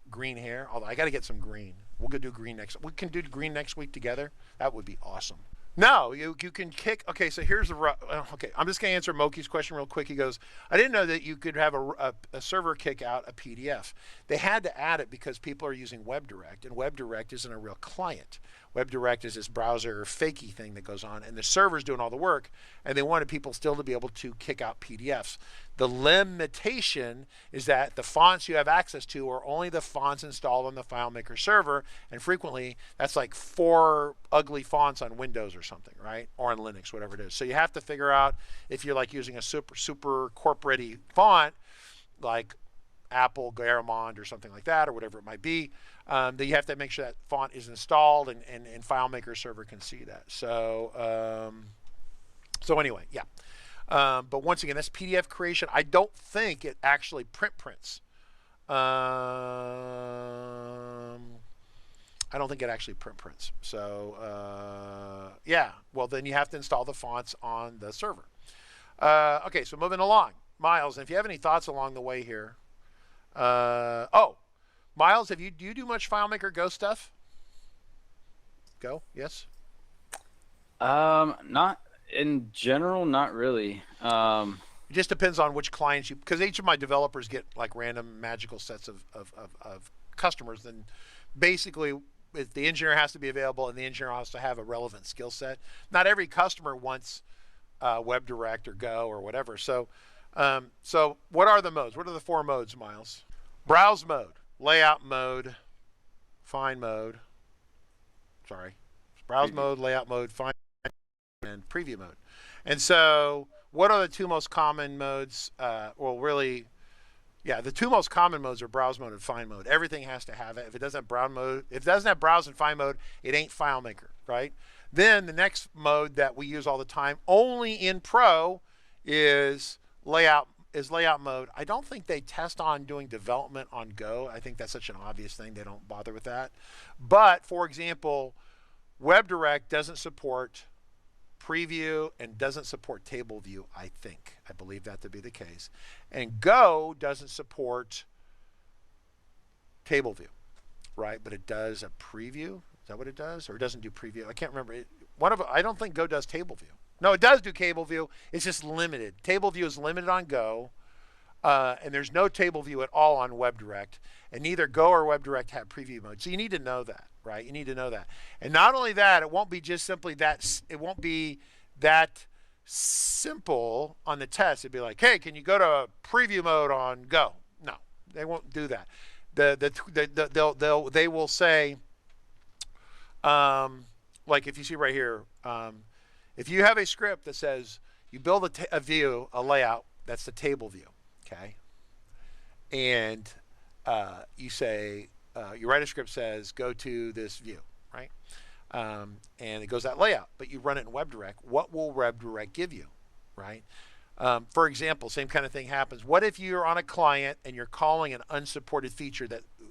green hair, although I got to get some green. We'll go do green next. We can do green next week together. That would be awesome. No, you can kick. Okay, so here's the. Okay, I'm just going to answer Moki's question real quick. He goes, I didn't know that you could have a server kick out a PDF. They had to add it because people are using WebDirect, and WebDirect isn't a real client. WebDirect is this browser fakey thing that goes on, and the server's doing all the work, and they wanted people still to be able to kick out PDFs. The limitation is that the fonts you have access to are only the fonts installed on the FileMaker server, and frequently that's like 4 ugly fonts on Windows or something, right? Or on Linux, whatever it is. So you have to figure out if you're like using a super corporate font, like Apple, Garamond, or something like that, or whatever it might be, that you have to make sure that font is installed, and FileMaker server can see that. So, so anyway, yeah. But once again, that's PDF creation. I don't think it actually prints. I don't think it actually prints. So, yeah. Well, then you have to install the fonts on the server. Okay, so moving along. Miles, and if you have any thoughts along the way here. Miles, do you do much FileMaker Go stuff? Go, yes? Not in general, not really. It just depends on which clients because each of my developers get like random magical sets of customers. Then basically, if the engineer has to be available and the engineer has to have a relevant skill set. Not every customer wants WebDirect or Go or whatever. So what are the modes? What are the 4 modes, Miles? Browse mode, layout mode, find mode. Sorry, Browse Preview. mode, layout mode, find, and preview mode. And so, what are the two most common modes? The two most common modes are browse mode and find mode. Everything has to have it. If it doesn't have browse and find mode, it ain't FileMaker, right? Then the next mode that we use all the time, only in Pro, is layout mode. I don't think they test on doing development on Go. I think that's such an obvious thing. They don't bother with that. But for example, WebDirect doesn't support preview and doesn't support table view, I believe that to be the case. And Go doesn't support table view, right? But it does a preview. Is that what it does? Or it doesn't do preview? I can't remember. I don't think Go does table view. No, it does do table view. It's just limited. Table view is limited on Go. And there's no table view at all on WebDirect. And neither Go or WebDirect have preview mode. So you need to know that, right? You need to know that. And not only that, it won't be just simply that. It won't be that simple on the test. It'd be like, hey, can you go to preview mode on Go? No, they won't do that. They will say, like if you see right here, if you have a script that says you build a view, a layout, that's the table view, okay? And you say, you write a script says, go to this view, right? And it goes that layout, but you run it in WebDirect. What will WebDirect give you, right? For example, same kind of thing happens. What if you're on a client and you're calling an unsupported feature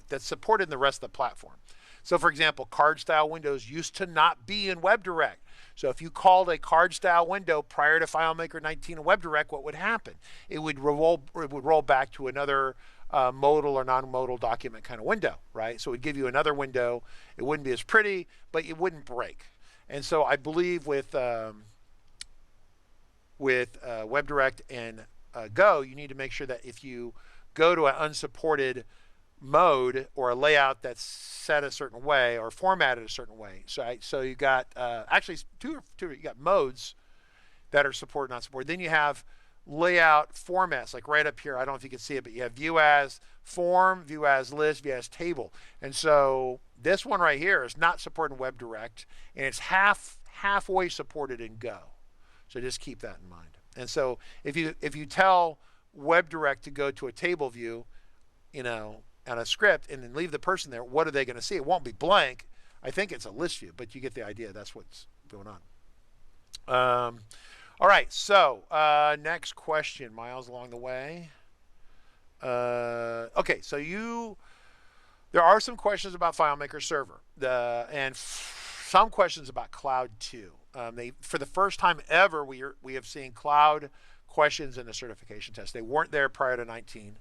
that's supported in the rest of the platform? So for example, card style windows used to not be in WebDirect. So if you called a card style window prior to FileMaker 19 in WebDirect, what would happen? It would roll back to another modal or non-modal document kind of window, right? So it would give you another window. It wouldn't be as pretty, but it wouldn't break. And so I believe with WebDirect and Go, you need to make sure that if you go to an unsupported mode or a layout that's set a certain way or formatted a certain way. So you got actually two. You got modes that are supported, not supported. Then you have layout formats, like right up here. I don't know if you can see it, but you have view as form, view as list, view as table. And so this one right here is not supported in WebDirect, and it's halfway supported in Go. So just keep that in mind. And so if you tell WebDirect to go to a table view, on a script and then leave the person there, what are they going to see? It won't be blank. I think it's a list view, but you get the idea. That's what's going on. All right, so next question, Miles, along the way. Okay, so there are some questions about FileMaker Server and some questions about Cloud too. For the first time ever, we have seen Cloud questions in the certification test. They weren't there prior to 19.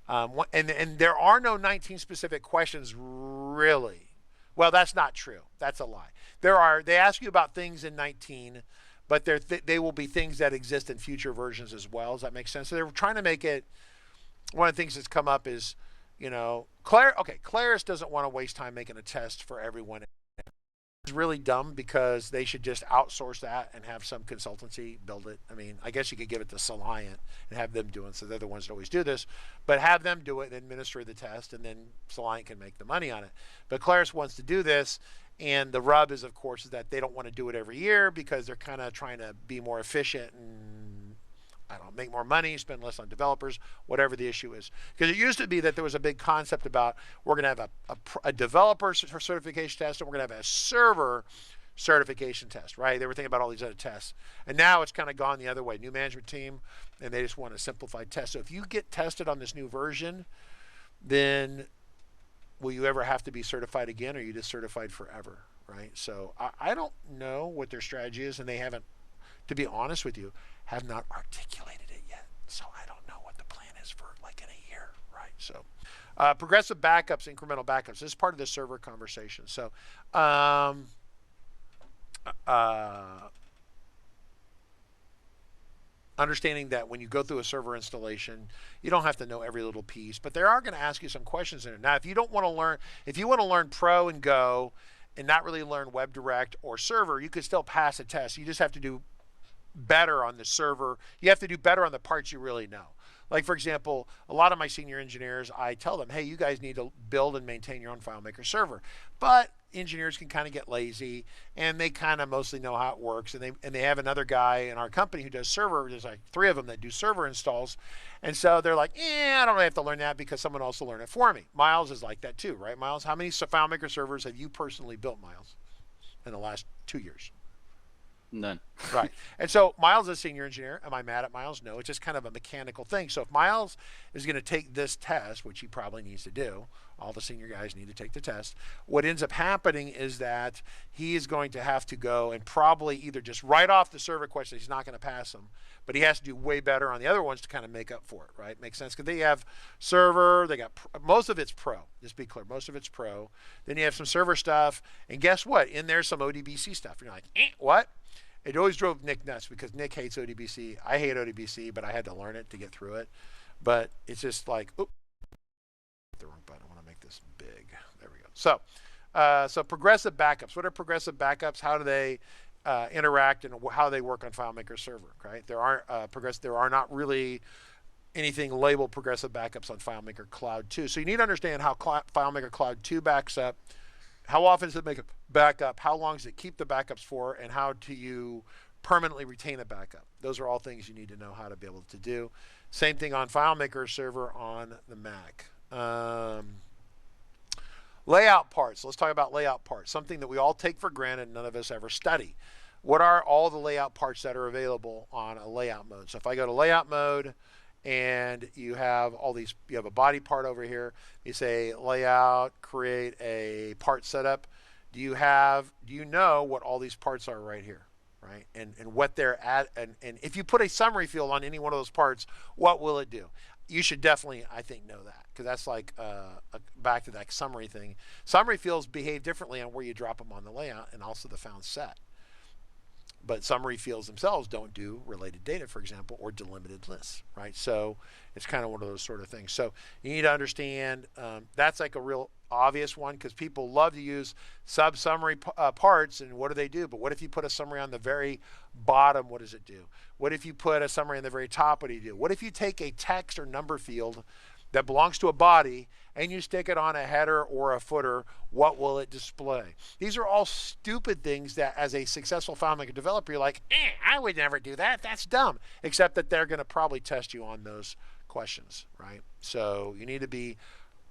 And there are no 19 specific questions really. Well, that's not true. That's a lie. They ask you about things in 19, but they will be things that exist in future versions as well. Does that make sense? So they're trying to make it, one of the things that's come up is, Claris doesn't want to waste time making a test for everyone. It's really dumb because they should just outsource that and have some consultancy build it. I mean, I guess you could give it to Soliant and have them do it, so they're the ones that always do this, but have them do it and administer the test, and then Soliant can make the money on it. But Claris wants to do this, and the rub is, of course, is that they don't want to do it every year because they're kind of trying to be more efficient and make more money, spend less on developers, whatever the issue is. Because it used to be that there was a big concept about we're going to have a developer certification test and we're going to have a server certification test, right? They were thinking about all these other tests. And now it's kind of gone the other way. New management team, and they just want a simplified test. So if you get tested on this new version, then will you ever have to be certified again, or are you just certified forever, right? So I don't know what their strategy is, and they haven't, to be honest with you, have not articulated it yet. So I don't know what the plan is for like in a year, right? So progressive backups, incremental backups. This is part of the server conversation. So understanding that when you go through a server installation, you don't have to know every little piece, but they are going to ask you some questions in it. Now, if you want to learn Pro and Go and not really learn WebDirect or server, you could still pass a test. You just have to do better on the server. You have to do better on the parts you really know. Like, for example, a lot of my senior engineers, I tell them, hey, you guys need to build and maintain your own FileMaker server. But engineers can kind of get lazy, and they kind of mostly know how it works. And they have another guy in our company who does server. There's like 3 of them that do server installs, and so they're like, I don't really have to learn that because someone else will learn it for me. Miles is like that too, right? Miles, how many FileMaker servers have you personally built, Miles, in the last 2 years? None. Right. And so Miles is a senior engineer. Am I mad at Miles? No, it's just kind of a mechanical thing. So if Miles is going to take this test, which he probably needs to do, all the senior guys need to take the test, what ends up happening is that he is going to have to go and probably either just write off the server question, he's not going to pass them, but he has to do way better on the other ones to kind of make up for it, right? Makes sense? Because they have server, they got, most of it's pro, just be clear, most of it's pro. Then you have some server stuff, and guess what? In there's some ODBC stuff. You're like, what? It always drove Nick nuts because Nick hates ODBC. I hate ODBC, but I had to learn it to get through it. But it's just like, oop, the wrong button. I want to make this big. There we go. So progressive backups. What are progressive backups? How do they interact, and how they work on FileMaker Server? Right? There are not really anything labeled progressive backups on FileMaker Cloud 2. So you need to understand how FileMaker Cloud 2 backs up. How often does it make a backup? How long does it keep the backups for? And how do you permanently retain a backup? Those are all things you need to know how to be able to do. Same thing on FileMaker Server on the Mac. Layout parts. Let's talk about layout parts. Something that we all take for granted, none of us ever study. What are all the layout parts that are available on a layout mode? So if I go to layout mode, and you have all these, you have a body part over here, you say layout, create a part setup. Do you know what all these parts are right here, right? And what they're at, and if you put a summary field on any one of those parts, what will it do? You should definitely, I think, know that, because that's like back to that summary thing. Summary fields behave differently on where you drop them on the layout and also the found set. But summary fields themselves don't do related data, for example, or delimited lists, right? So it's kind of one of those sort of things. So you need to understand that's like a real obvious one, because people love to use sub-summary parts, and what do they do? But what if you put a summary on the very bottom? What does it do? What if you put a summary on the very top? What do you do? What if you take a text or number field that belongs to a body and you stick it on a header or a footer? What will it display? These are all stupid things that, as a successful FileMaker developer, you're like, I would never do that. That's dumb. Except that they're going to probably test you on those questions, right? So you need to be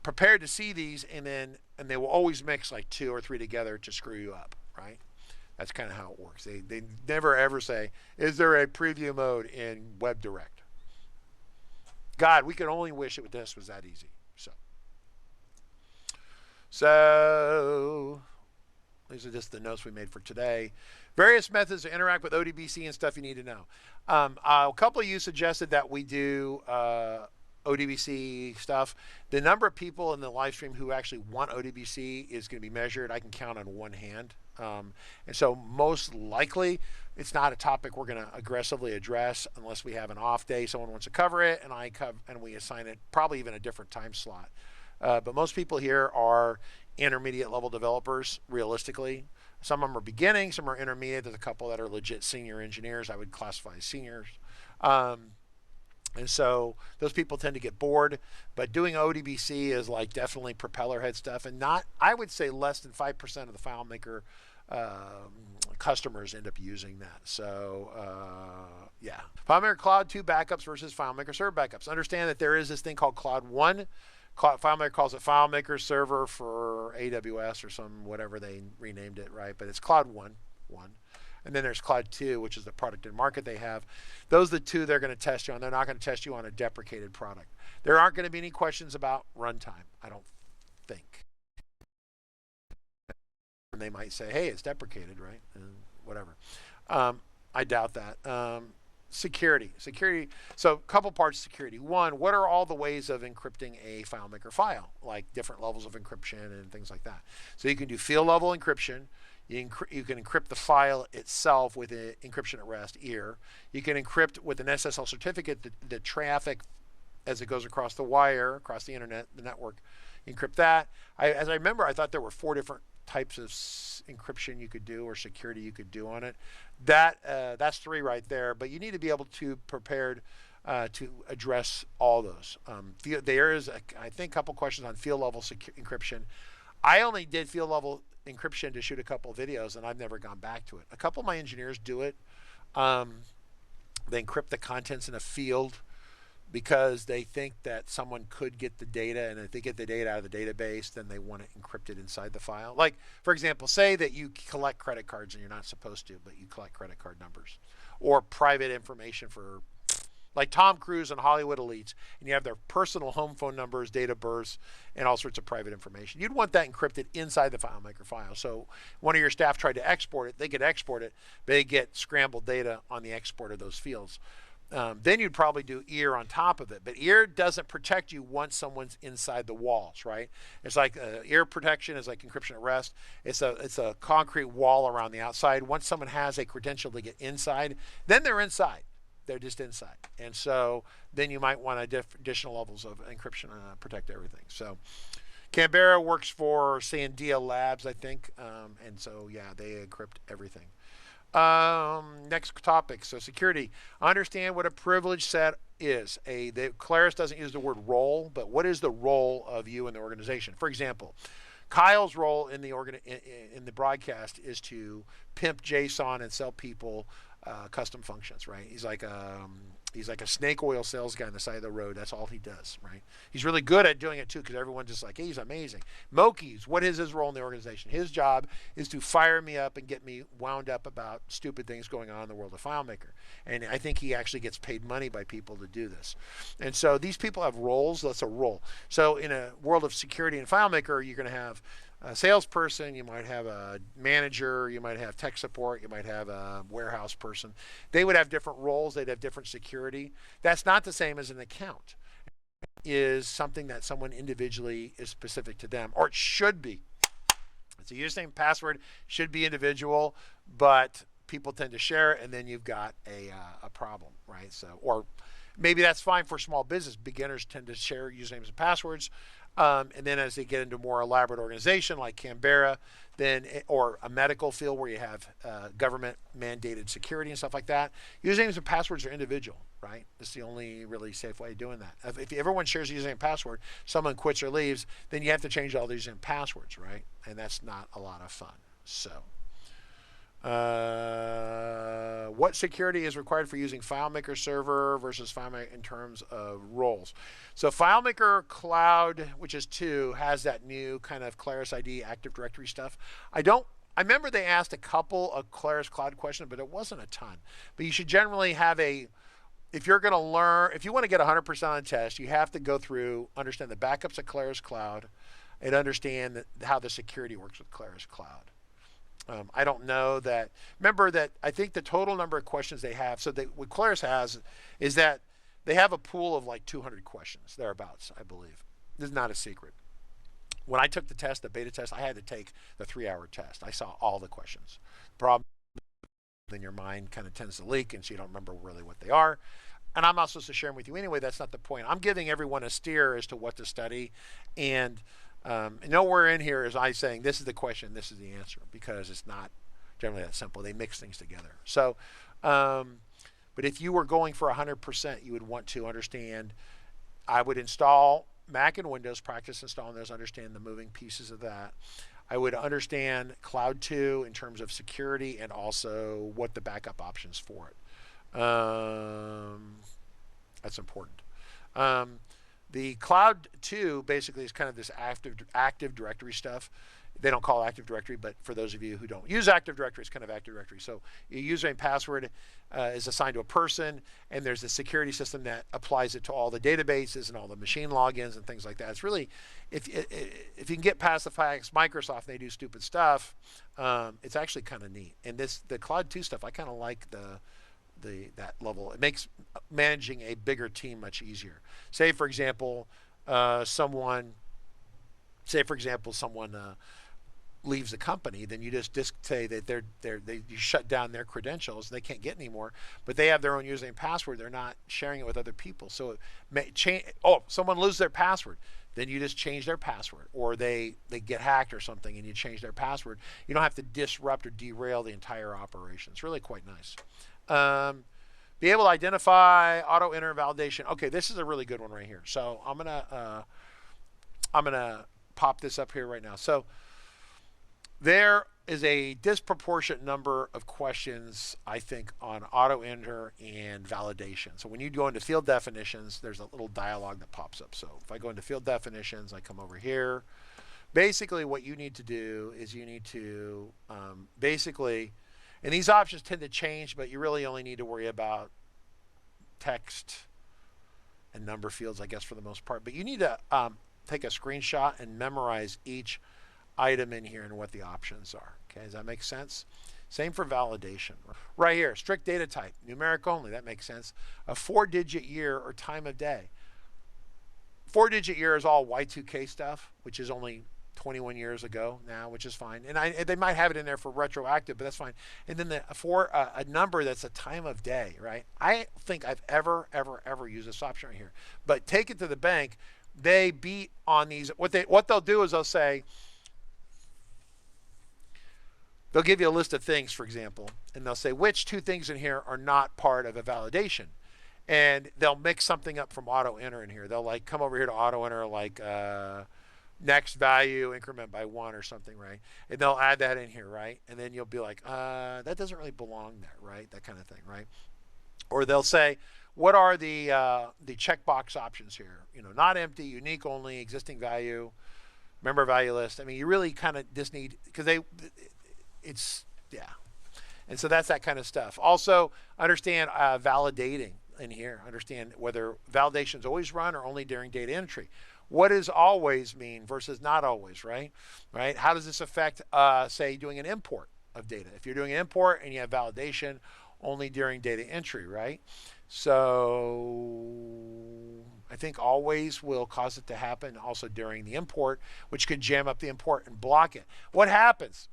prepared to see these, and they will always mix like 2 or 3 together to screw you up, right? That's kind of how it works. They never ever say, is there a preview mode in WebDirect? God, we could only wish this was that easy. So these are just the notes we made for today. Various methods to interact with ODBC and stuff you need to know. A couple of you suggested that we do ODBC stuff. The number of people in the live stream who actually want ODBC is going to be measured. I can count on one hand. And so most likely it's not a topic we're going to aggressively address unless we have an off day, someone wants to cover it, and we assign it probably even a different time slot. But most people here are intermediate level developers, realistically. Some of them are beginning, some are intermediate. There's a couple that are legit senior engineers. I would classify as seniors. And so those people tend to get bored. But doing ODBC is like definitely propeller head stuff, and not, I would say, less than 5% of the FileMaker customers end up using that. So yeah. FileMaker Cloud 2 backups versus FileMaker Server backups. Understand that there is this thing called Cloud 1. FileMaker calls it FileMaker Server for AWS or some whatever they renamed it, right? But it's Cloud 1. And then there's Cloud 2, which is the product and market they have. Those are the two they're going to test you on. They're not going to test you on a deprecated product. There aren't going to be any questions about runtime, I don't think. And they might say, hey, it's deprecated, right? And whatever. I doubt that. Security. So a couple parts of security. One, what are all the ways of encrypting a FileMaker file? Like different levels of encryption and things like that. So you can do field level encryption. You can encrypt the file itself with an encryption at rest, EAR. You can encrypt with an SSL certificate the traffic as it goes across the wire, across the internet, the network. Encrypt that. As I remember, I thought there were 4 different types of encryption you could do or security you could do on it. That's 3 right there, but you need to be able to prepared to address all those. There is, I think, a couple questions on field level encryption. I only did field level encryption to shoot a couple of videos, and I've never gone back to it. A couple of my engineers do it. They encrypt the contents in a field because they think that someone could get the data, and if they get the data out of the database, then they want it encrypted inside the file. Like, for example, say that you collect credit cards and you're not supposed to, but you collect credit card numbers or private information for, like Tom Cruise and Hollywood elites, and you have their personal home phone numbers, date of births, and all sorts of private information. You'd want that encrypted inside the FileMaker file. So one of your staff tried to export it, they could export it, but they get scrambled data on the export of those fields. Then you'd probably do ear on top of it, but ear doesn't protect you once someone's inside the walls, right? It's like ear protection is like encryption at rest. It's a concrete wall around the outside. Once someone has a credential to get inside, then they're inside. They're just inside, and so then you might want additional levels of encryption to protect everything. So Canberra works for Sandia Labs, I think, and so yeah, they encrypt everything. Next topic, so security. Understand what a privilege set is. Claris doesn't use the word role, but what is the role of you in the organization? For example, Kyle's role in the broadcast is to pimp JSON and sell people custom functions, right? He's like a snake oil sales guy on the side of the road. That's all he does, right? He's really good at doing it too, because everyone's just like, hey, he's amazing. Moki's, what is his role in the organization? His job is to fire me up and get me wound up about stupid things going on in the world of FileMaker. And I think he actually gets paid money by people to do this. And so these people have roles. That's a role. So in a world of security in FileMaker, you're going to have a salesperson, you might have a manager, you might have tech support, you might have a warehouse person. They would have different roles, they'd have different security. That's not the same as an account. It is something that someone individually is specific to them, or it should be. It's a username, password, should be individual, but people tend to share it, and then you've got a problem, right? So, or maybe that's fine for small business. Beginners tend to share usernames and passwords. And then as they get into more elaborate organization like Canberra, then or a medical field where you have government mandated security and stuff like that, usernames and passwords are individual, right? It's the only really safe way of doing that. If everyone shares a username and password, someone quits or leaves, then you have to change all these username passwords, right? And that's not a lot of fun. So what security is required for using FileMaker Server versus FileMaker in terms of roles? So FileMaker Cloud, which is 2, has that new kind of Claris ID Active Directory stuff. I remember they asked a couple of Claris Cloud questions, but it wasn't a ton. But you should generally have if you're going to learn, if you want to get 100% on a test, you have to go through, understand the backups of Claris Cloud, and understand how the security works with Claris Cloud. I don't know that. Remember that I think the total number of questions they have, so what Claris has is that they have a pool of like 200 questions, thereabouts, I believe. This is not a secret. When I took the test, the beta test, I had to take the 3-hour test. I saw all the questions. Problem, then your mind kind of tends to leak, and so you don't remember really what they are. And I'm not supposed to share them with you anyway. That's not the point. I'm giving everyone a steer as to what to study, and nowhere in here is I saying this is the question, this is the answer, because it's not generally that simple. They mix things together. So, but if you were going for 100%, you would want to understand. I would install Mac and Windows, practice installing those, understand the moving pieces of that. I would understand Cloud 2 in terms of security and also what the backup options for it. That's important. The Cloud 2 basically is kind of this active directory stuff. They don't call it Active Directory, but for those of you who don't use Active Directory, it's kind of Active Directory. So your username and password is assigned to a person, and there's a security system that applies it to all the databases and all the machine logins and things like that. It's really, if you can get past the fact Microsoft and they do stupid stuff, it's actually kind of neat. And the Cloud 2 stuff, I kind of like that level. It makes managing a bigger team much easier. Say for example, someone leaves the company, then you just say that you shut down their credentials. They can't get anymore, but they have their own username and password. They're not sharing it with other people. So it may change. Oh, someone loses their password, then you just change their password, or they get hacked or something, and you change their password. You don't have to disrupt or derail the entire operation. It's really quite nice. Be able to identify auto enter validation. Okay, this is a really good one right here. So I'm gonna pop this up here right now. So There is a disproportionate number of questions, I think, on auto enter and validation. So when you go into field definitions, there's a little dialog that pops up. So if I go into field definitions, I come over here. Basically, what you need to do is you need to basically, and these options tend to change, but you really only need to worry about text and number fields, I guess, for the most part. But you need to take a screenshot and memorize each item in here and what the options are. Okay, does that make sense? Same for validation. Right here, strict data type, numeric only. That makes sense. A 4-digit year or time of day. 4-digit year is all Y2K stuff, which is only 21 years ago now, which is fine. And they might have it in there for retroactive, but that's fine. And then a number that's a time of day, right? I think I've ever used this option right here. But take it to the bank. They beat on these. What they'll do is they'll say, they'll give you a list of things, for example, and they'll say which 2 things in here are not part of a validation. And they'll mix something up from auto enter in here. They'll like come over here to auto enter like next value increment by 1 or something, right? And they'll add that in here, right? And then you'll be like, that doesn't really belong there, right? That kind of thing, right? Or they'll say, what are the checkbox options here? You know, not empty, unique only, existing value, member value list. I mean, you really kind of just need, because yeah. And so that's that kind of stuff. Also, understand validating in here. Understand whether validations always run or only during data entry. What does always mean versus not always, right? Right? How does this affect, say, doing an import of data? If you're doing an import and you have validation only during data entry, right? So I think always will cause it to happen also during the import, which could jam up the import and block it. What happens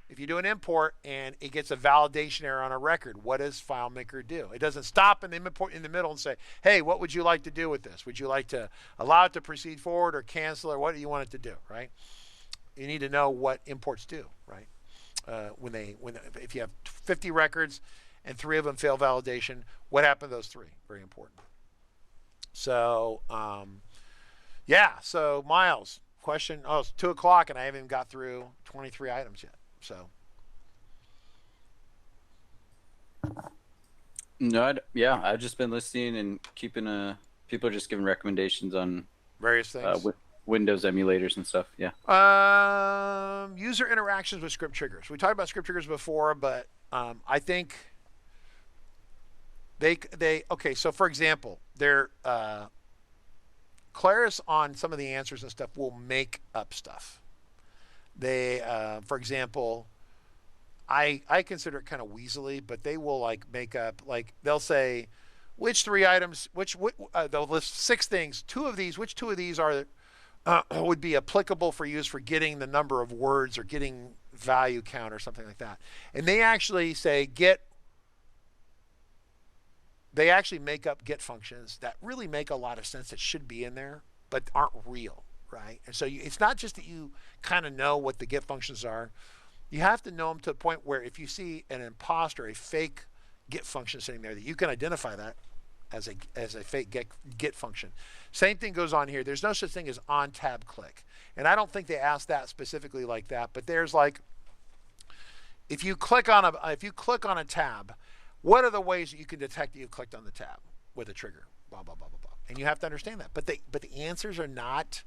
if you do an import and it gets a validation error on a record? What does FileMaker do? It doesn't stop in the import in the middle and say, hey, what would you like to do with this? Would you like to allow it to proceed forward or cancel, or what do you want it to do, right? You need to know what imports do, right? If you have 50 records and 3 of them fail validation, what happened to those 3? Very important. So, yeah, so Miles, question, oh, it's 2 o'clock and I haven't even got through 23 items yet. So, No, yeah, I've just been listening and keeping people are just giving recommendations on various things. Windows emulators and stuff. Yeah. User interactions with script triggers. We talked about script triggers before, but I think they okay. So for example, they're Claris on some of the answers and stuff will make up stuff. They, for example, I consider it kind of weaselly, but they will like make up, like they'll say, which 3 items, they'll list 6 things. Which two of these are would be applicable for use for getting the number of words or getting value count or something like that. And they actually say they actually make up get functions that really make a lot of sense that should be in there, but aren't real. Right? And so it's not just that you kind of know what the get functions are. You have to know them to the point where if you see an imposter, a fake get function sitting there, that you can identify that as a fake get function. Same thing goes on here. There's no such thing as on TabClick. And I don't think they asked that specifically like that, but there's like, if you click on a tab, what are the ways that you can detect that you've clicked on the tab with a trigger? Blah, blah, blah, blah, blah. And you have to understand that. But the answers are not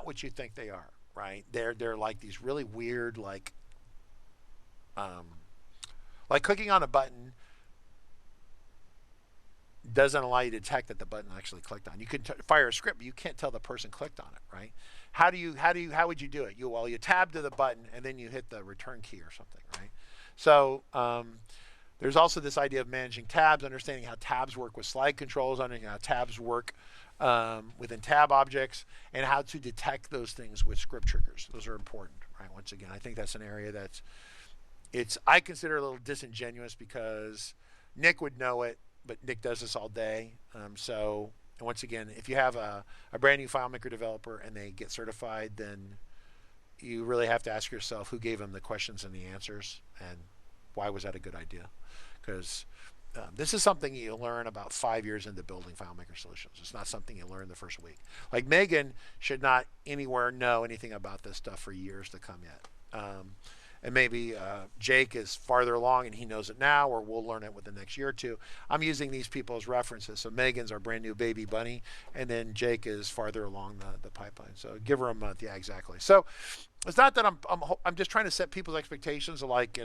what you think they are, right? They're like these really weird, like clicking on a button doesn't allow you to detect that the button actually clicked on. You can fire a script, but you can't tell the person clicked on it, right? How would you do it? You tab to the button and then you hit the return key or something, right? So there's also this idea of managing tabs, understanding how tabs work with slide controls, understanding how tabs work within tab objects, and how to detect those things with script triggers. Those are important, right? Once again, I think that's an area I consider a little disingenuous because Nick would know it, but Nick does this all day. So once again, if you have a brand new FileMaker developer and they get certified, then you really have to ask yourself who gave them the questions and the answers, and why was that a good idea? Because This is something you learn about 5 years into building FileMaker Solutions. It's not something you learn the first week. Like Megan should not anywhere know anything about this stuff for years to come yet. And maybe Jake is farther along and he knows it now, or we'll learn it within the next year or two. I'm using these people as references. So Megan's our brand new baby bunny, and then Jake is farther along the pipeline. So give her a month. Yeah, exactly. So it's not that I'm just trying to set people's expectations of, like,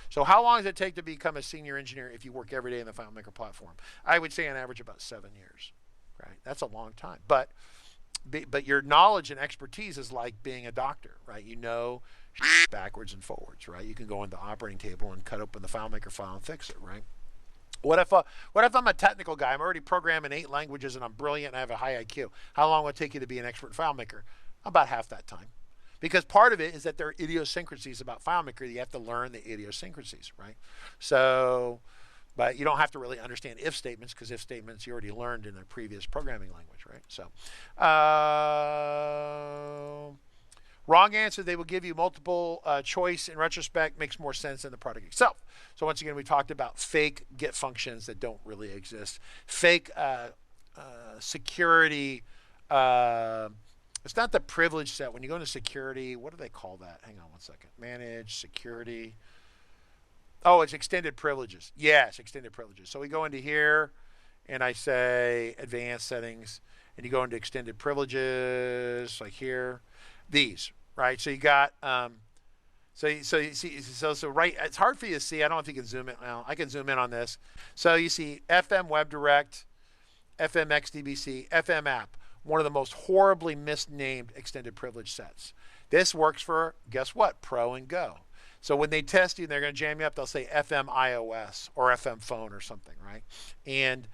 so how long does it take to become a senior engineer if you work every day in the FileMaker platform? I would say on average about 7 years, right? That's a long time. But your knowledge and expertise is like being a doctor, right? You know backwards and forwards, right? You can go into the operating table and cut open the FileMaker file and fix it, right? What if I'm a technical guy? I'm already programming 8 languages and I'm brilliant and I have a high IQ. How long will it take you to be an expert FileMaker? About half that time. Because part of it is that there are idiosyncrasies about FileMaker. You have to learn the idiosyncrasies, right? So, but you don't have to really understand if statements, because if statements you already learned in a previous programming language, right? So, wrong answer, they will give you multiple choice. In retrospect, makes more sense than the product itself. So once again, we talked about fake get functions that don't really exist. Fake security. It's not the privilege set. When you go into security, what do they call that? Hang on one second. Manage, security. Oh, it's extended privileges. Yes, extended privileges. So we go into here, and I say advanced settings, and you go into extended privileges, like here. These, right? So you got, so you see, so right, it's hard for you to see. I don't know if you can zoom in. Well, I can zoom in on this. So you see FM Web Direct, FM XDBC, FM App, one of the most horribly misnamed extended privilege sets. This works for, guess what? Pro and Go. So when they test you and they're going to jam you up, they'll say FM iOS or FM phone or something, right? And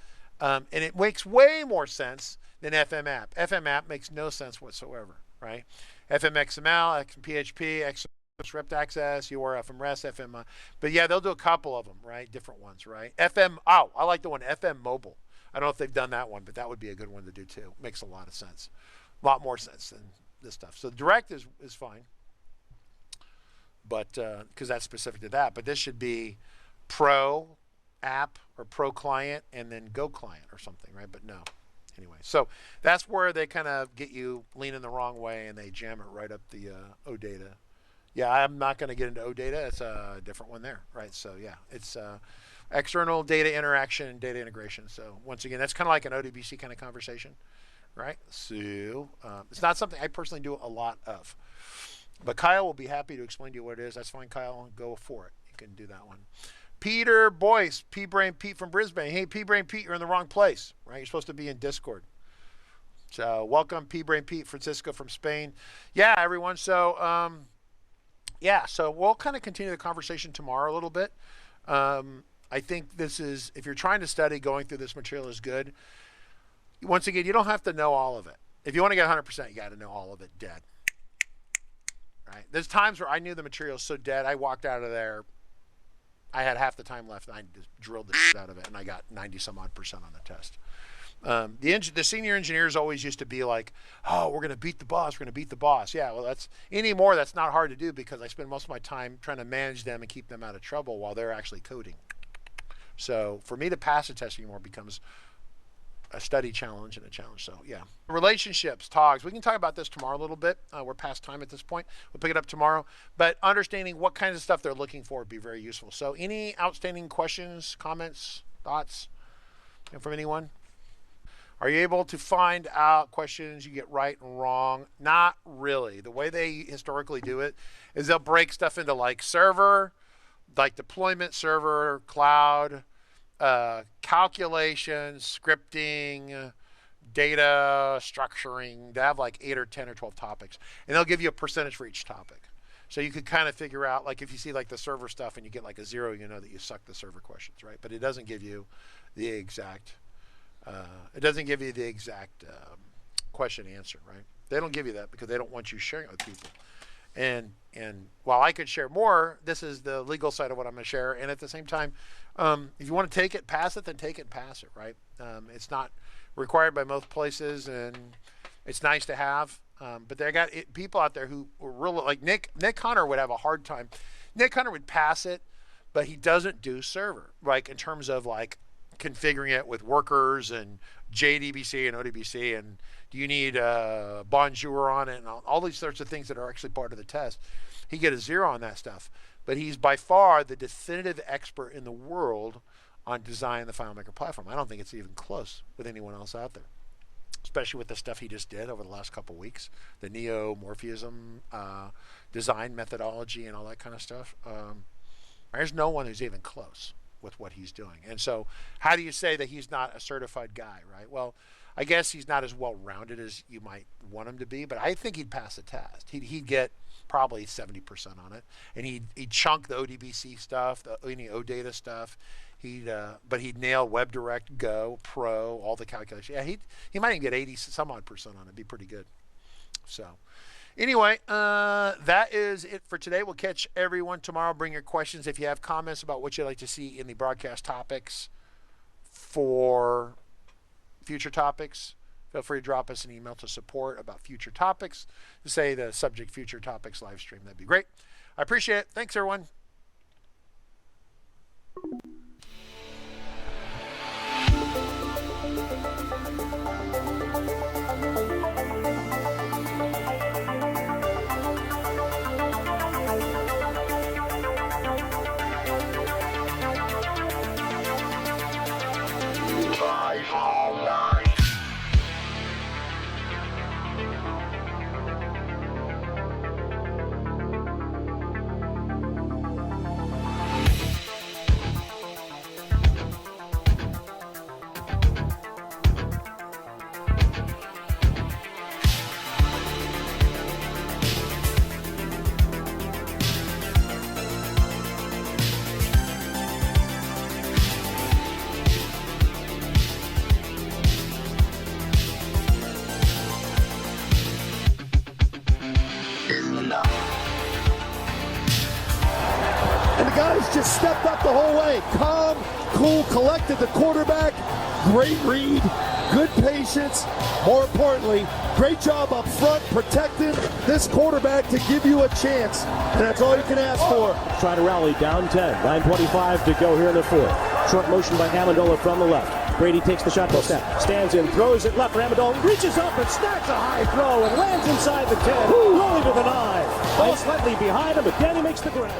it makes way more sense than FM App. FM App makes no sense whatsoever, right? FM XML, XPHP, XScript access, URL from REST, FM. But yeah, they'll do a couple of them, right? Different ones, right? FM, oh, I like the one, FM mobile. I don't know if they've done that one, but that would be a good one to do too. Makes a lot of sense. A lot more sense than this stuff. So direct is fine, but because that's specific to that. But this should be pro app or pro client and then go client or something, right? But no. Anyway, so that's where they kind of get you leaning the wrong way and they jam it right up the OData. Yeah, I'm not going to get into OData. It's a different one there, right? So yeah, it's external data interaction and data integration. So once again, that's kind of like an ODBC kind of conversation, right? So it's not something I personally do a lot of. But Kyle will be happy to explain to you what it is. That's fine, Kyle. Go for it. You can do that one. Peter Boyce, P-Brain Pete from Brisbane. Hey, P-Brain Pete, you're in the wrong place, right? You're supposed to be in Discord. So welcome, P-Brain Pete, Francisco from Spain. Yeah, everyone. So, yeah, so we'll kind of continue the conversation tomorrow a little bit. I think this is, if you're trying to study, going through this material is good. Once again, you don't have to know all of it. If you want to get 100%, you got to know all of it dead. Right? There's times where I knew the material so dead, I walked out of there, I had half the time left, and I just drilled the shit out of it, and I got 90-some-odd% on the test. The senior engineers always used to be like, oh, we're going to beat the boss, we're going to beat the boss. Yeah, well, that's not hard to do because I spend most of my time trying to manage them and keep them out of trouble while they're actually coding. So for me to pass the test anymore becomes a study challenge and a challenge. So yeah, relationships, TOGs. We can talk about this tomorrow a little bit. We're past time at this point. We'll pick it up tomorrow. But understanding what kinds of stuff they're looking for would be very useful. So any outstanding questions, comments, thoughts from anyone? Are you able to find out questions you get right and wrong? Not really. The way they historically do it is they'll break stuff into like server, like deployment server, cloud, calculations, scripting, data structuring. They have like 8 or 10 or 12 topics, and they'll give you a percentage for each topic. So you could kind of figure out, like if you see like the server stuff and you get like a 0, you know that you suck the server questions, right? But it doesn't give you the exact, question answer, right? They don't give you that because they don't want you sharing it with people. And while I could share more, this is the legal side of what I'm going to share. And at the same time, if you want to take it, pass it, then take it and pass it, right? It's not required by most places, and it's nice to have. But they got people out there who were really, like Nick Hunter would have a hard time. Nick Hunter would pass it, but he doesn't do server, like in terms of like configuring it with workers and JDBC and ODBC, and do you need Bonjour on it, and all these sorts of things that are actually part of the test. He get a 0 on that stuff. But he's by far the definitive expert in the world on designing the FileMaker platform. I don't think it's even close with anyone else out there, especially with the stuff he just did over the last couple of weeks, the neomorphism design methodology and all that kind of stuff. There's no one who's even close with what he's doing. And so how do you say that he's not a certified guy, right? Well, I guess he's not as well-rounded as you might want him to be, but I think he'd pass the test. He'd get probably 70% on it, and he'd chunk the ODBC stuff, any OData stuff. But he'd nail WebDirect, Go, Pro, all the calculations. Yeah, he might even get 80 some odd percent on it. It'd be pretty good. So anyway, that is it for today. We'll catch everyone tomorrow. Bring your questions. If you have comments about what you'd like to see in the broadcast topics for future topics, feel free to drop us an email to support about future topics, to say the subject future topics live stream. That'd be great. I appreciate it. Thanks, everyone. And the guys just stepped up the whole way. Calm, cool, collected the quarterback. Great read, good patience. More importantly, great job up front protecting this quarterback to give you a chance. And that's all you can ask for. Try to rally down 10. 9:25 to go here in the fourth. Short motion by Amendola from the left. Brady takes the shotgun snap, stands in, throws it left for Amendola, reaches up and snacks a high throw and lands inside the 10, rolling to the 9. Ball slightly behind him, but Danny makes the grab.